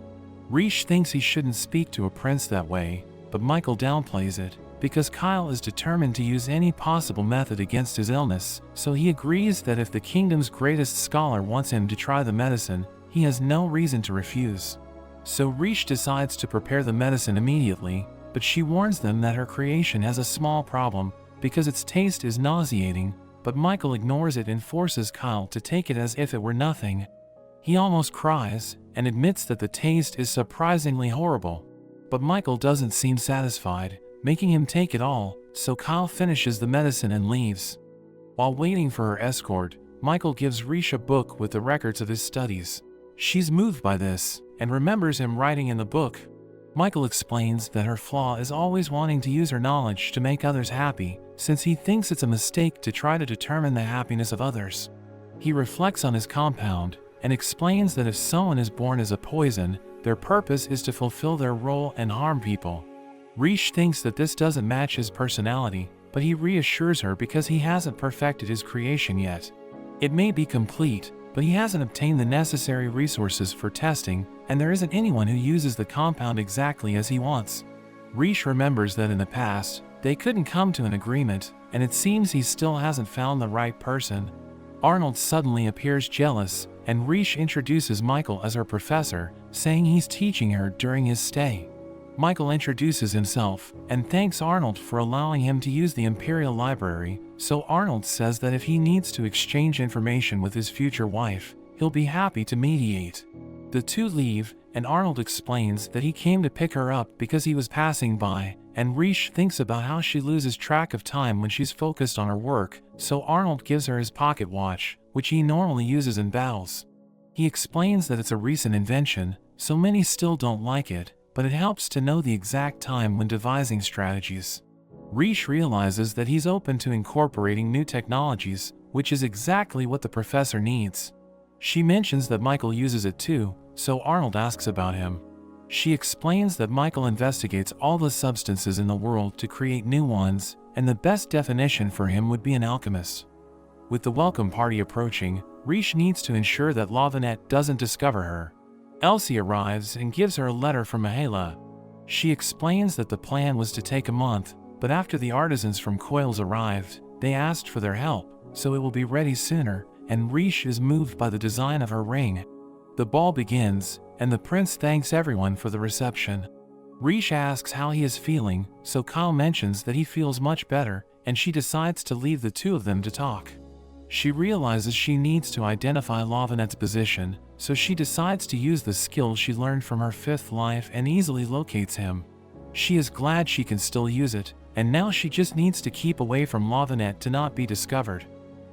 Rish thinks he shouldn't speak to a prince that way, but Michael downplays it, because Kyle is determined to use any possible method against his illness, so he agrees that if the kingdom's greatest scholar wants him to try the medicine, he has no reason to refuse. So Riche decides to prepare the medicine immediately, but she warns them that her creation has a small problem because its taste is nauseating, but Michael ignores it and forces Kyle to take it as if it were nothing. He almost cries and admits that the taste is surprisingly horrible. But Michael doesn't seem satisfied, making him take it all, so Kyle finishes the medicine and leaves. While waiting for her escort, Michael gives Riche a book with the records of his studies. She's moved by this, and remembers him writing in the book. Michael explains that her flaw is always wanting to use her knowledge to make others happy, since he thinks it's a mistake to try to determine the happiness of others. He reflects on his compound, and explains that if someone is born as a poison, their purpose is to fulfill their role and harm people. Riche thinks that this doesn't match his personality, but he reassures her because he hasn't perfected his creation yet. It may be complete, but he hasn't obtained the necessary resources for testing, and there isn't anyone who uses the compound exactly as he wants. Riche remembers that in the past, they couldn't come to an agreement, and it seems he still hasn't found the right person. Arnold suddenly appears jealous, and Riche introduces Michael as her professor, saying he's teaching her during his stay. Michael introduces himself, and thanks Arnold for allowing him to use the Imperial Library, so Arnold says that if he needs to exchange information with his future wife, he'll be happy to mediate. The two leave, and Arnold explains that he came to pick her up because he was passing by, and Riche thinks about how she loses track of time when she's focused on her work, so Arnold gives her his pocket watch, which he normally uses in battles. He explains that it's a recent invention, so many still don't like it, but it helps to know the exact time when devising strategies. Riche realizes that he's open to incorporating new technologies, which is exactly what the professor needs. She mentions that Michael uses it too, so Arnold asks about him. She explains that Michael investigates all the substances in the world to create new ones, and the best definition for him would be an alchemist. With the welcome party approaching, Riche needs to ensure that Villainess doesn't discover her. Elsie arrives and gives her a letter from Mihaela. She explains that the plan was to take a month, but after the artisans from Coils arrived, they asked for their help, so it will be ready sooner, and Riche is moved by the design of her ring. The ball begins, and the prince thanks everyone for the reception. Riche asks how he is feeling, so Kyle mentions that he feels much better, and she decides to leave the two of them to talk. She realizes she needs to identify Villainess's position, so she decides to use the skills she learned from her fifth life and easily locates him. She is glad she can still use it, and now she just needs to keep away from Villainess to not be discovered.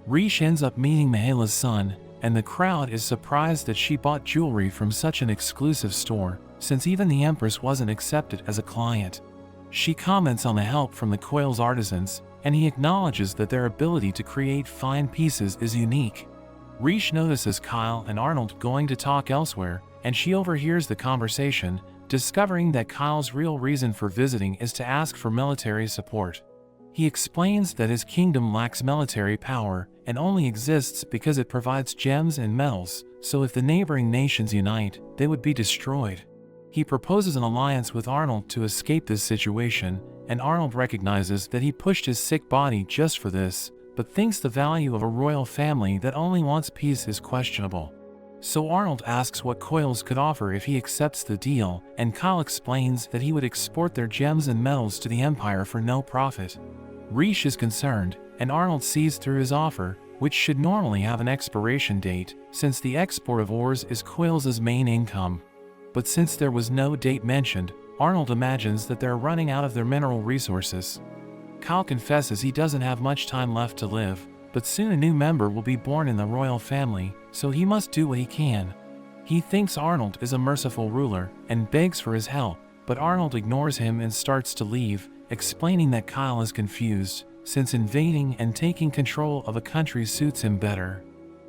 Riche ends up meeting Mihaela's son, and the crowd is surprised that she bought jewelry from such an exclusive store, since even the Empress wasn't accepted as a client. She comments on the help from the Coils artisans, and he acknowledges that their ability to create fine pieces is unique. Riche notices Kyle and Arnold going to talk elsewhere, and she overhears the conversation, discovering that Kyle's real reason for visiting is to ask for military support. He explains that his kingdom lacks military power and only exists because it provides gems and metals, so if the neighboring nations unite, they would be destroyed. He proposes an alliance with Arnold to escape this situation, and Arnold recognizes that he pushed his sick body just for this, but thinks the value of a royal family that only wants peace is questionable. So Arnold asks what Coils could offer if he accepts the deal, and Kyle explains that he would export their gems and metals to the Empire for no profit. Riche is concerned, and Arnold sees through his offer, which should normally have an expiration date, since the export of ores is Coils' main income. But since there was no date mentioned, Arnold imagines that they're running out of their mineral resources. Kyle confesses he doesn't have much time left to live, but soon a new member will be born in the royal family, so he must do what he can. He thinks Arnold is a merciful ruler, and begs for his help, but Arnold ignores him and starts to leave, explaining that Kyle is confused, since invading and taking control of a country suits him better.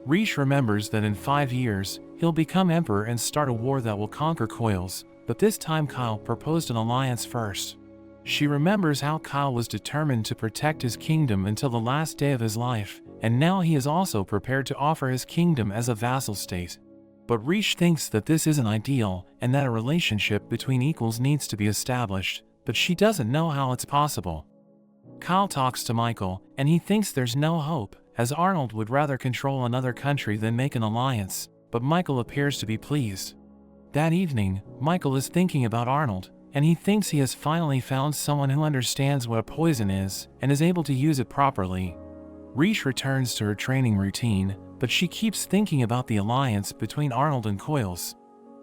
Riche remembers that in 5 years, he'll become emperor and start a war that will conquer Coils, but this time Kyle proposed an alliance first. She remembers how Kyle was determined to protect his kingdom until the last day of his life, and now he is also prepared to offer his kingdom as a vassal state. But Riche thinks that this isn't ideal, and that a relationship between equals needs to be established, but she doesn't know how it's possible. Kyle talks to Michael, and he thinks there's no hope, as Arnold would rather control another country than make an alliance, but Michael appears to be pleased. That evening, Michael is thinking about Arnold, and he thinks he has finally found someone who understands what a poison is and is able to use it properly. Riche returns to her training routine, but she keeps thinking about the alliance between Arnold and Coils.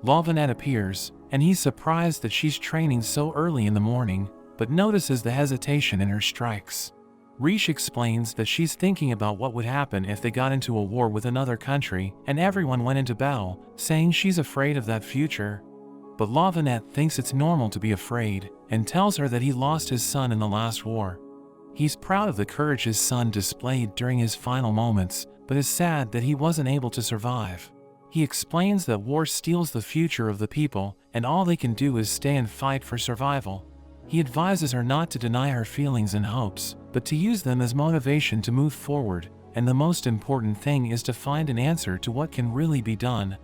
Villainess appears, and he's surprised that she's training so early in the morning, but notices the hesitation in her strikes. Riche explains that she's thinking about what would happen if they got into a war with another country and everyone went into battle, saying she's afraid of that future. But Villainess thinks it's normal to be afraid and tells her that he lost his son in the last war. He's proud of the courage his son displayed during his final moments, but is sad that he wasn't able to survive. He explains that war steals the future of the people and all they can do is stay and fight for survival. He advises her not to deny her feelings and hopes, but to use them as motivation to move forward, and the most important thing is to find an answer to what can really be done.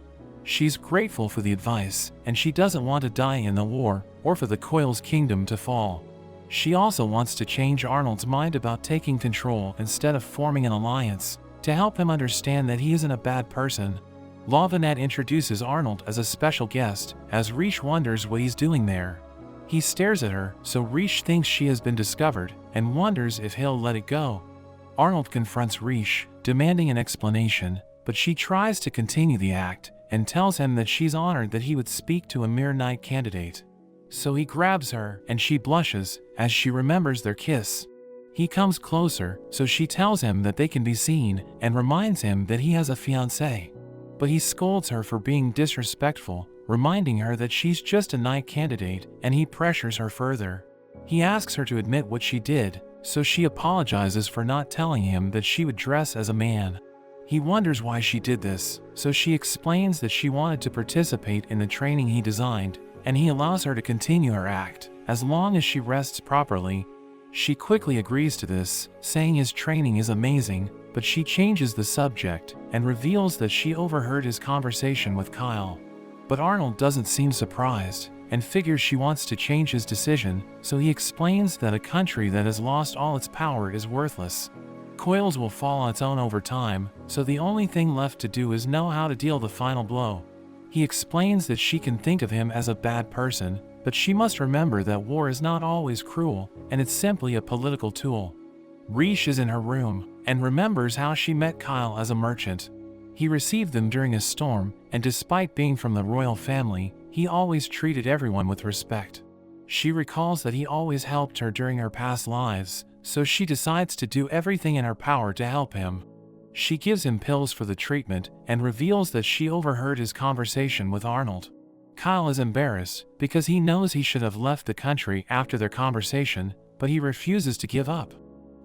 She's grateful for the advice, and she doesn't want to die in the war, or for the Coils kingdom to fall. She also wants to change Arnold's mind about taking control instead of forming an alliance, to help him understand that he isn't a bad person. Villainess introduces Arnold as a special guest, as Riche wonders what he's doing there. He stares at her, so Riche thinks she has been discovered, and wonders if he'll let it go. Arnold confronts Riche, demanding an explanation, but she tries to continue the act, and tells him that she's honored that he would speak to a mere knight candidate. So he grabs her, and she blushes, as she remembers their kiss. He comes closer, so she tells him that they can be seen, and reminds him that he has a fiancée. But he scolds her for being disrespectful, reminding her that she's just a knight candidate, and he pressures her further. He asks her to admit what she did, so she apologizes for not telling him that she would dress as a man. He wonders why she did this, so she explains that she wanted to participate in the training he designed, and he allows her to continue her act, as long as she rests properly. She quickly agrees to this, saying his training is amazing, but she changes the subject, and reveals that she overheard his conversation with Kyle. But Arnold doesn't seem surprised, and figures she wants to change his decision, so he explains that a country that has lost all its power is worthless. Coils will fall on its own over time, so the only thing left to do is know how to deal the final blow. He explains that she can think of him as a bad person, but she must remember that war is not always cruel, and it's simply a political tool. Riche is in her room, and remembers how she met Kyle as a merchant. He received them during a storm, and despite being from the royal family, he always treated everyone with respect. She recalls that he always helped her during her past lives, so she decides to do everything in her power to help him. She gives him pills for the treatment, and reveals that she overheard his conversation with Arnold. Kyle is embarrassed, because he knows he should have left the country after their conversation, but he refuses to give up.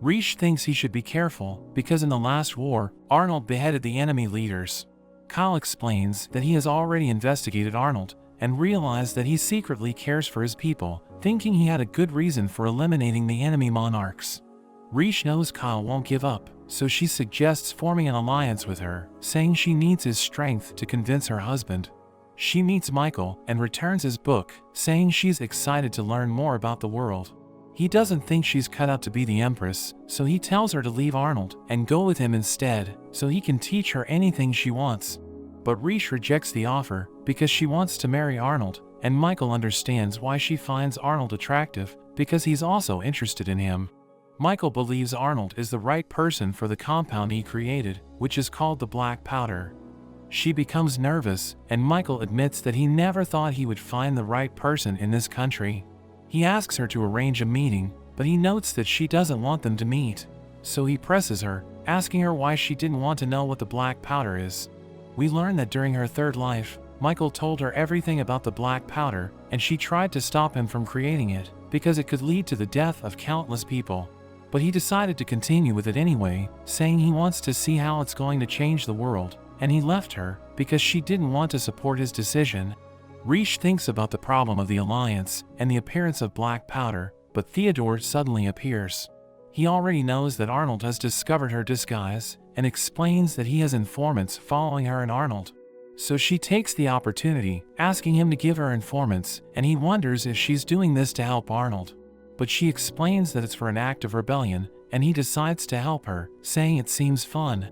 Riche thinks he should be careful, because in the last war, Arnold beheaded the enemy leaders. Kyle explains that he has already investigated Arnold, and realized that he secretly cares for his people, thinking he had a good reason for eliminating the enemy monarchs. Riche knows Kyle won't give up, so she suggests forming an alliance with her, saying she needs his strength to convince her husband. She meets Michael and returns his book, saying she's excited to learn more about the world. He doesn't think she's cut out to be the Empress, so he tells her to leave Arnold and go with him instead, so he can teach her anything she wants. But Riche rejects the offer, because she wants to marry Arnold, and Michael understands why she finds Arnold attractive, because he's also interested in him. Michael believes Arnold is the right person for the compound he created, which is called the black powder. She becomes nervous, and Michael admits that he never thought he would find the right person in this country. He asks her to arrange a meeting, but he notes that she doesn't want them to meet. So he presses her, asking her why she didn't want to know what the black powder is. We learn that during her third life, Michael told her everything about the black powder, and she tried to stop him from creating it, because it could lead to the death of countless people. But he decided to continue with it anyway, saying he wants to see how it's going to change the world, and he left her, because she didn't want to support his decision. Riche thinks about the problem of the alliance, and the appearance of black powder, but Theodore suddenly appears. He already knows that Arnold has discovered her disguise, and explains that he has informants following her and Arnold. So she takes the opportunity, asking him to give her informants, and he wonders if she's doing this to help Arnold. But she explains that it's for an act of rebellion, and he decides to help her, saying it seems fun.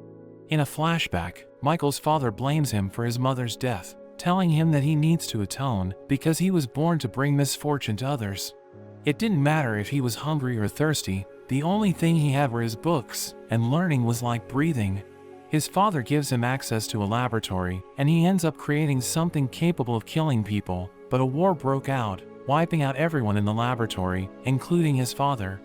In a flashback, Michael's father blames him for his mother's death, telling him that he needs to atone because he was born to bring misfortune to others. It didn't matter if he was hungry or thirsty, the only thing he had were his books, and learning was like breathing. His father gives him access to a laboratory, and he ends up creating something capable of killing people, but a war broke out, wiping out everyone in the laboratory, including his father.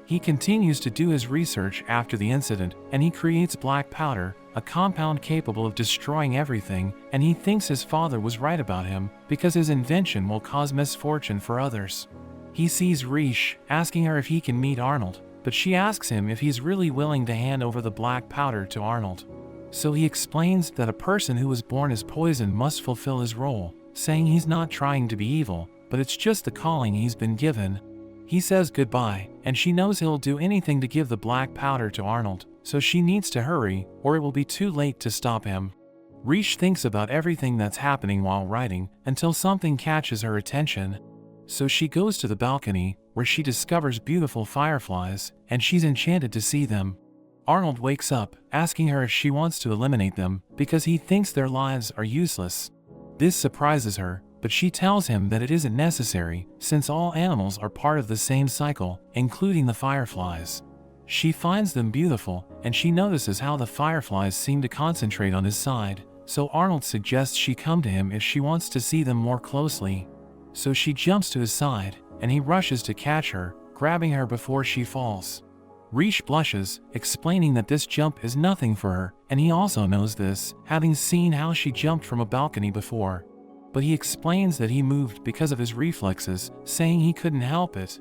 He continues to do his research after the incident, and he creates black powder, a compound capable of destroying everything, and he thinks his father was right about him, because his invention will cause misfortune for others. He sees Riche, asking her if he can meet Arnold, but she asks him if he's really willing to hand over the black powder to Arnold. So he explains that a person who was born as poison must fulfill his role, saying he's not trying to be evil, but it's just the calling he's been given. He says goodbye, and she knows he'll do anything to give the black powder to Arnold, so she needs to hurry, or it will be too late to stop him. Riche thinks about everything that's happening while writing, until something catches her attention. So she goes to the balcony, where she discovers beautiful fireflies, and she's enchanted to see them. Arnold wakes up, asking her if she wants to eliminate them, because he thinks their lives are useless. This surprises her, but she tells him that it isn't necessary, since all animals are part of the same cycle, including the fireflies. She finds them beautiful, and she notices how the fireflies seem to concentrate on his side, so Arnold suggests she come to him if she wants to see them more closely. So she jumps to his side, and he rushes to catch her, grabbing her before she falls. Riche blushes, explaining that this jump is nothing for her, and he also knows this, having seen how she jumped from a balcony before. But he explains that he moved because of his reflexes, saying he couldn't help it.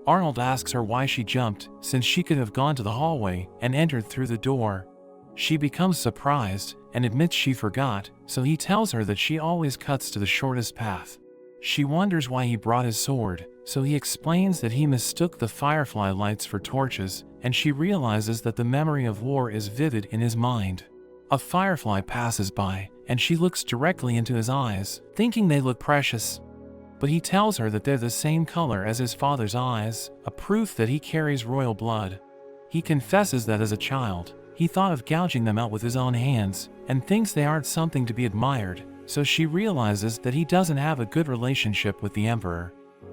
Arnold asks her why she jumped, since she could have gone to the hallway and entered through the door. She becomes surprised, and admits she forgot, so he tells her that she always cuts to the shortest path. She wonders why he brought his sword, so he explains that he mistook the firefly lights for torches, and she realizes that the memory of war is vivid in his mind. A firefly passes by, and she looks directly into his eyes, thinking they look precious. But he tells her that they're the same color as his father's eyes, a proof that he carries royal blood. He confesses that as a child, he thought of gouging them out with his own hands, and thinks they aren't something to be admired, so she realizes that he doesn't have a good relationship with the emperor.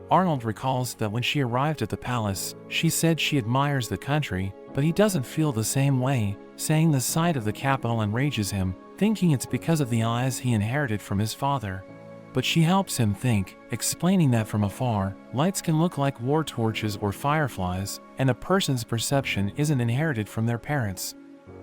Arnold recalls that when she arrived at the palace, she said she admires the country, but he doesn't feel the same way, saying the sight of the capital enrages him, thinking it's because of the eyes he inherited from his father. But she helps him think, explaining that from afar, lights can look like war torches or fireflies, and a person's perception isn't inherited from their parents.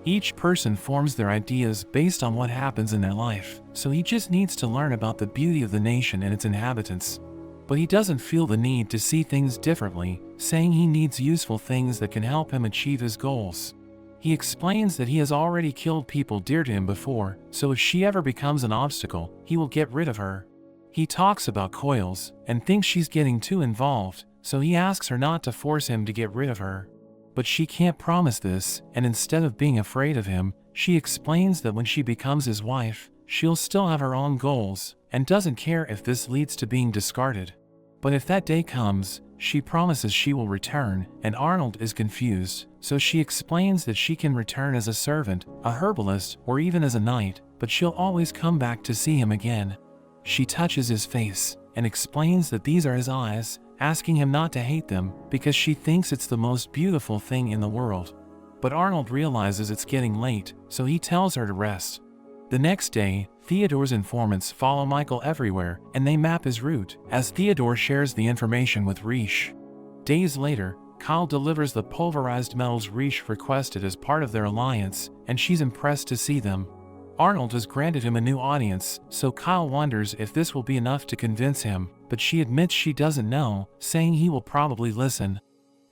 Each person forms their ideas based on what happens in their life, so he just needs to learn about the beauty of the nation and its inhabitants. But he doesn't feel the need to see things differently, saying he needs useful things that can help him achieve his goals. He explains that he has already killed people dear to him before, so if she ever becomes an obstacle, he will get rid of her. He talks about coils, and thinks she's getting too involved, so he asks her not to force him to get rid of her. But she can't promise this, and instead of being afraid of him, she explains that when she becomes his wife, she'll still have her own goals, and doesn't care if this leads to being discarded. But if that day comes, she promises she will return, and Arnold is confused, so she explains that she can return as a servant, a herbalist, or even as a knight, but she'll always come back to see him again. She touches his face, and explains that these are his eyes, asking him not to hate them, because she thinks it's the most beautiful thing in the world. But Arnold realizes it's getting late, so he tells her to rest. The next day, Theodore's informants follow Michael everywhere, and they map his route, as Theodore shares the information with Riche. Days later, Kyle delivers the pulverized metals Riche requested as part of their alliance, and she's impressed to see them. Arnold has granted him a new audience, so Kyle wonders if this will be enough to convince him, but she admits she doesn't know, saying he will probably listen.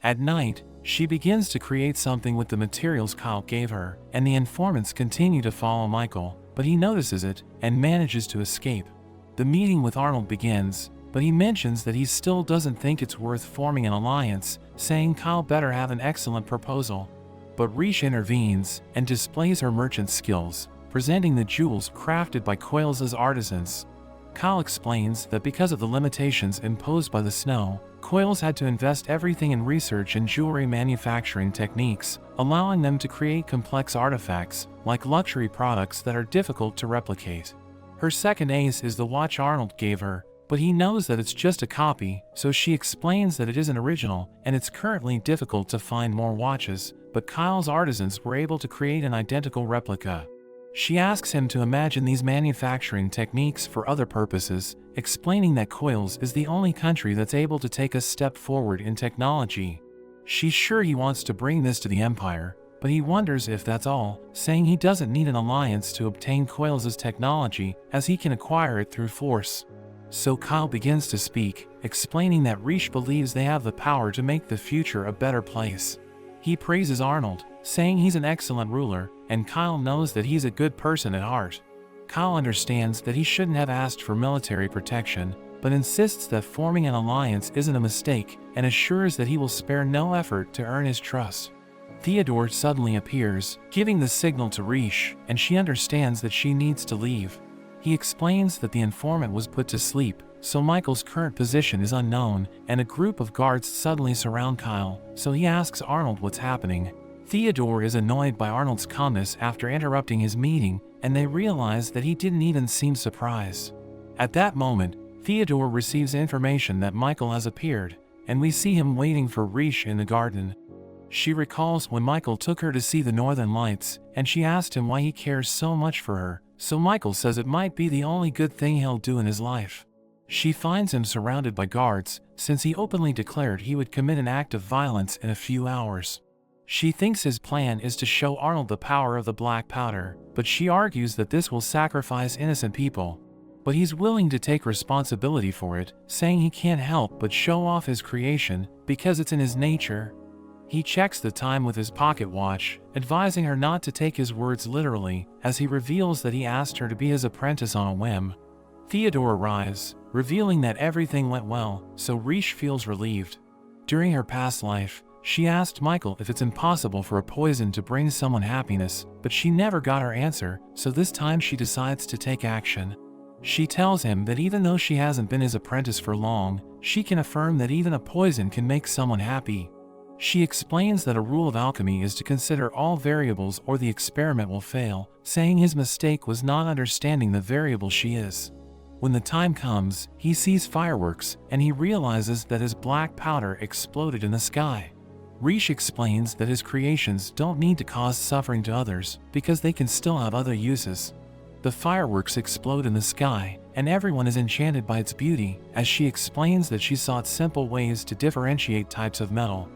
At night, she begins to create something with the materials Kyle gave her, and the informants continue to follow Michael, but he notices it, and manages to escape. The meeting with Arnold begins, but he mentions that he still doesn't think it's worth forming an alliance, saying Kyle better have an excellent proposal. But Riche intervenes, and displays her merchant skills, presenting the jewels crafted by Coils' artisans. Kyle explains that because of the limitations imposed by the snow, Coils had to invest everything in research and jewelry manufacturing techniques, allowing them to create complex artifacts, like luxury products that are difficult to replicate. Her second ace is the watch Arnold gave her, but he knows that it's just a copy, so she explains that it isn't original, and it's currently difficult to find more watches, but Kyle's artisans were able to create an identical replica. She asks him to imagine these manufacturing techniques for other purposes, explaining that Coils is the only country that's able to take a step forward in technology. She's sure he wants to bring this to the Empire, but he wonders if that's all, saying he doesn't need an alliance to obtain Coils' technology, as he can acquire it through force. So Kyle begins to speak, explaining that Riche believes they have the power to make the future a better place. He praises Arnold, saying he's an excellent ruler, and Kyle knows that he's a good person at heart. Kyle understands that he shouldn't have asked for military protection, but insists that forming an alliance isn't a mistake, and assures that he will spare no effort to earn his trust. Theodore suddenly appears, giving the signal to Riche, and she understands that she needs to leave. He explains that the informant was put to sleep, so Michael's current position is unknown, and a group of guards suddenly surround Kyle, so he asks Arnold what's happening. Theodore is annoyed by Arnold's calmness after interrupting his meeting, and they realize that he didn't even seem surprised. At that moment, Theodore receives information that Michael has appeared, and we see him waiting for Riche in the garden. She recalls when Michael took her to see the Northern Lights, and she asked him why he cares so much for her, so Michael says it might be the only good thing he'll do in his life. She finds him surrounded by guards, since he openly declared he would commit an act of violence in a few hours. She thinks his plan is to show Arnold the power of the black powder, but she argues that this will sacrifice innocent people. But he's willing to take responsibility for it, saying he can't help but show off his creation, because it's in his nature. He checks the time with his pocket watch, advising her not to take his words literally, as he reveals that he asked her to be his apprentice on a whim. Theodore arrives, revealing that everything went well, so Riche feels relieved. During her past life, she asked Michael if it's impossible for a poison to bring someone happiness, but she never got her answer, so this time she decides to take action. She tells him that even though she hasn't been his apprentice for long, she can affirm that even a poison can make someone happy. She explains that a rule of alchemy is to consider all variables or the experiment will fail, saying his mistake was not understanding the variable she is. When the time comes, he sees fireworks, and he realizes that his black powder exploded in the sky. Riche explains that his creations don't need to cause suffering to others, because they can still have other uses. The fireworks explode in the sky, and everyone is enchanted by its beauty, as she explains that she sought simple ways to differentiate types of metal.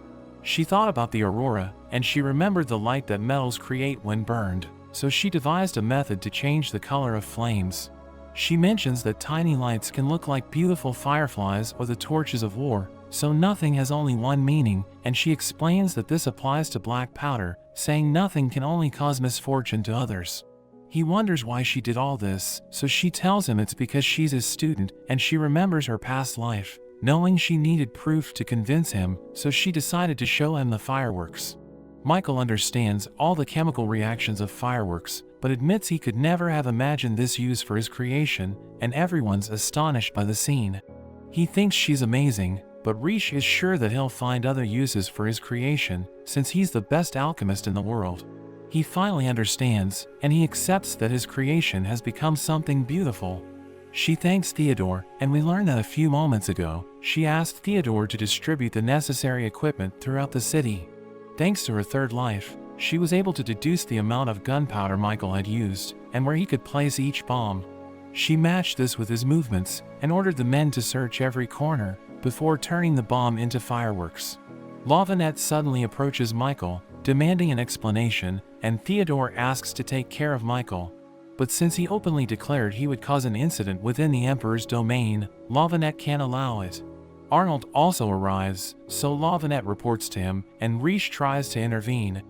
She thought about the aurora, and she remembered the light that metals create when burned, so she devised a method to change the color of flames. She mentions that tiny lights can look like beautiful fireflies or the torches of war, so nothing has only one meaning, and she explains that this applies to black powder, saying nothing can only cause misfortune to others. He wonders why she did all this, so she tells him it's because she's his student and she remembers her past life, knowing she needed proof to convince him, so she decided to show him the fireworks. Michael understands all the chemical reactions of fireworks, but admits he could never have imagined this use for his creation, and everyone's astonished by the scene. He thinks she's amazing, but Riche is sure that he'll find other uses for his creation, since he's the best alchemist in the world. He finally understands, and he accepts that his creation has become something beautiful. She thanks Theodore, and we learn that a few moments ago, she asked Theodore to distribute the necessary equipment throughout the city. Thanks to her third life, she was able to deduce the amount of gunpowder Michael had used, and where he could place each bomb. She matched this with his movements, and ordered the men to search every corner, before turning the bomb into fireworks. Villainess suddenly approaches Michael, demanding an explanation, and Theodore asks to take care of Michael. But since he openly declared he would cause an incident within the Emperor's domain, Villainess can't allow it. Arnold also arrives, so Villainess reports to him, and Riche tries to intervene.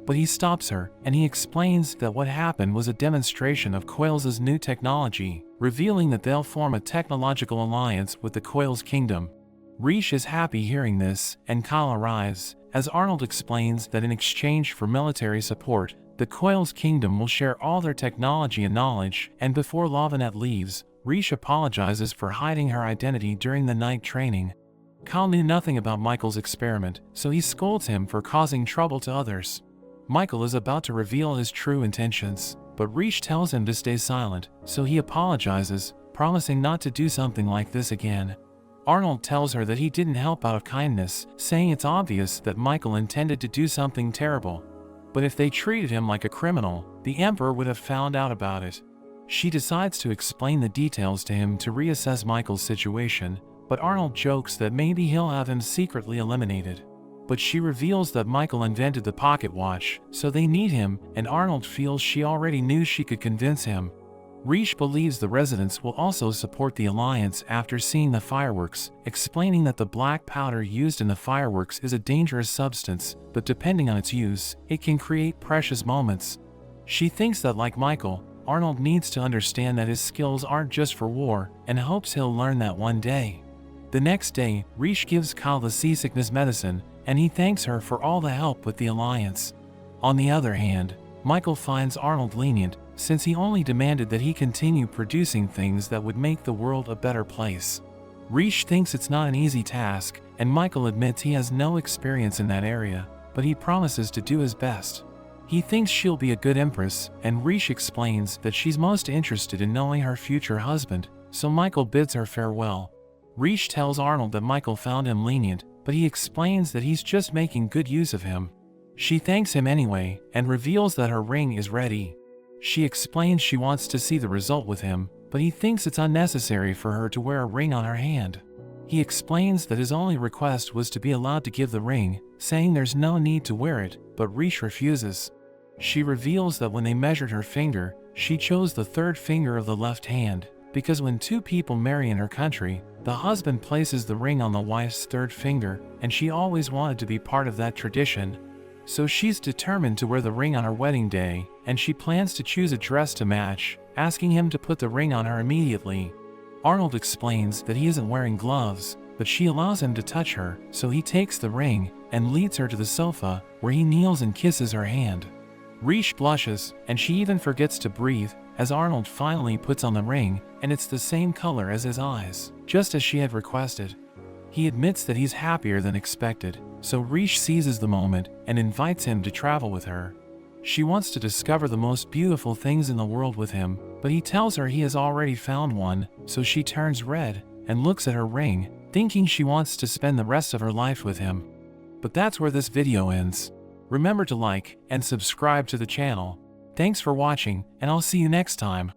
But he stops her, and he explains that what happened was a demonstration of Coils' new technology, revealing that they'll form a technological alliance with the Coils Kingdom. Riche is happy hearing this, and Kyle arrives, as Arnold explains that in exchange for military support, the Coils Kingdom will share all their technology and knowledge, and before Villainess leaves, Riche apologizes for hiding her identity during the night training. Kyle knew nothing about Michael's experiment, so he scolds him for causing trouble to others. Michael is about to reveal his true intentions, but Riche tells him to stay silent, so he apologizes, promising not to do something like this again. Arnold tells her that he didn't help out of kindness, saying it's obvious that Michael intended to do something terrible. But if they treated him like a criminal, the Emperor would have found out about it. She decides to explain the details to him to reassess Michael's situation, but Arnold jokes that maybe he'll have him secretly eliminated. But she reveals that Michael invented the pocket watch, so they need him, and Arnold feels she already knew she could convince him. Riche believes the residents will also support the Alliance after seeing the fireworks, explaining that the black powder used in the fireworks is a dangerous substance, but depending on its use, it can create precious moments. She thinks that like Michael, Arnold needs to understand that his skills aren't just for war, and hopes he'll learn that one day. The next day, Riche gives Kyle the seasickness medicine, and he thanks her for all the help with the Alliance. On the other hand, Michael finds Arnold lenient, since he only demanded that he continue producing things that would make the world a better place. Riche thinks it's not an easy task, and Michael admits he has no experience in that area, but he promises to do his best. He thinks she'll be a good empress, and Riche explains that she's most interested in knowing her future husband, so Michael bids her farewell. Riche tells Arnold that Michael found him lenient, but he explains that he's just making good use of him. She thanks him anyway, and reveals that her ring is ready. She explains she wants to see the result with him, but he thinks it's unnecessary for her to wear a ring on her hand. He explains that his only request was to be allowed to give the ring, saying there's no need to wear it, but Riche refuses. She reveals that when they measured her finger, she chose the third finger of the left hand, because when two people marry in her country, the husband places the ring on the wife's third finger, and she always wanted to be part of that tradition. So she's determined to wear the ring on her wedding day, and she plans to choose a dress to match, asking him to put the ring on her immediately. Arnold explains that he isn't wearing gloves, but she allows him to touch her, so he takes the ring and leads her to the sofa, where he kneels and kisses her hand. Riche blushes, and she even forgets to breathe, as Arnold finally puts on the ring, and it's the same color as his eyes, just as she had requested. He admits that he's happier than expected, so Riche seizes the moment and invites him to travel with her. She wants to discover the most beautiful things in the world with him, but he tells her he has already found one, so she turns red and looks at her ring, thinking she wants to spend the rest of her life with him. But that's where this video ends. Remember to like and subscribe to the channel. Thanks for watching, and I'll see you next time.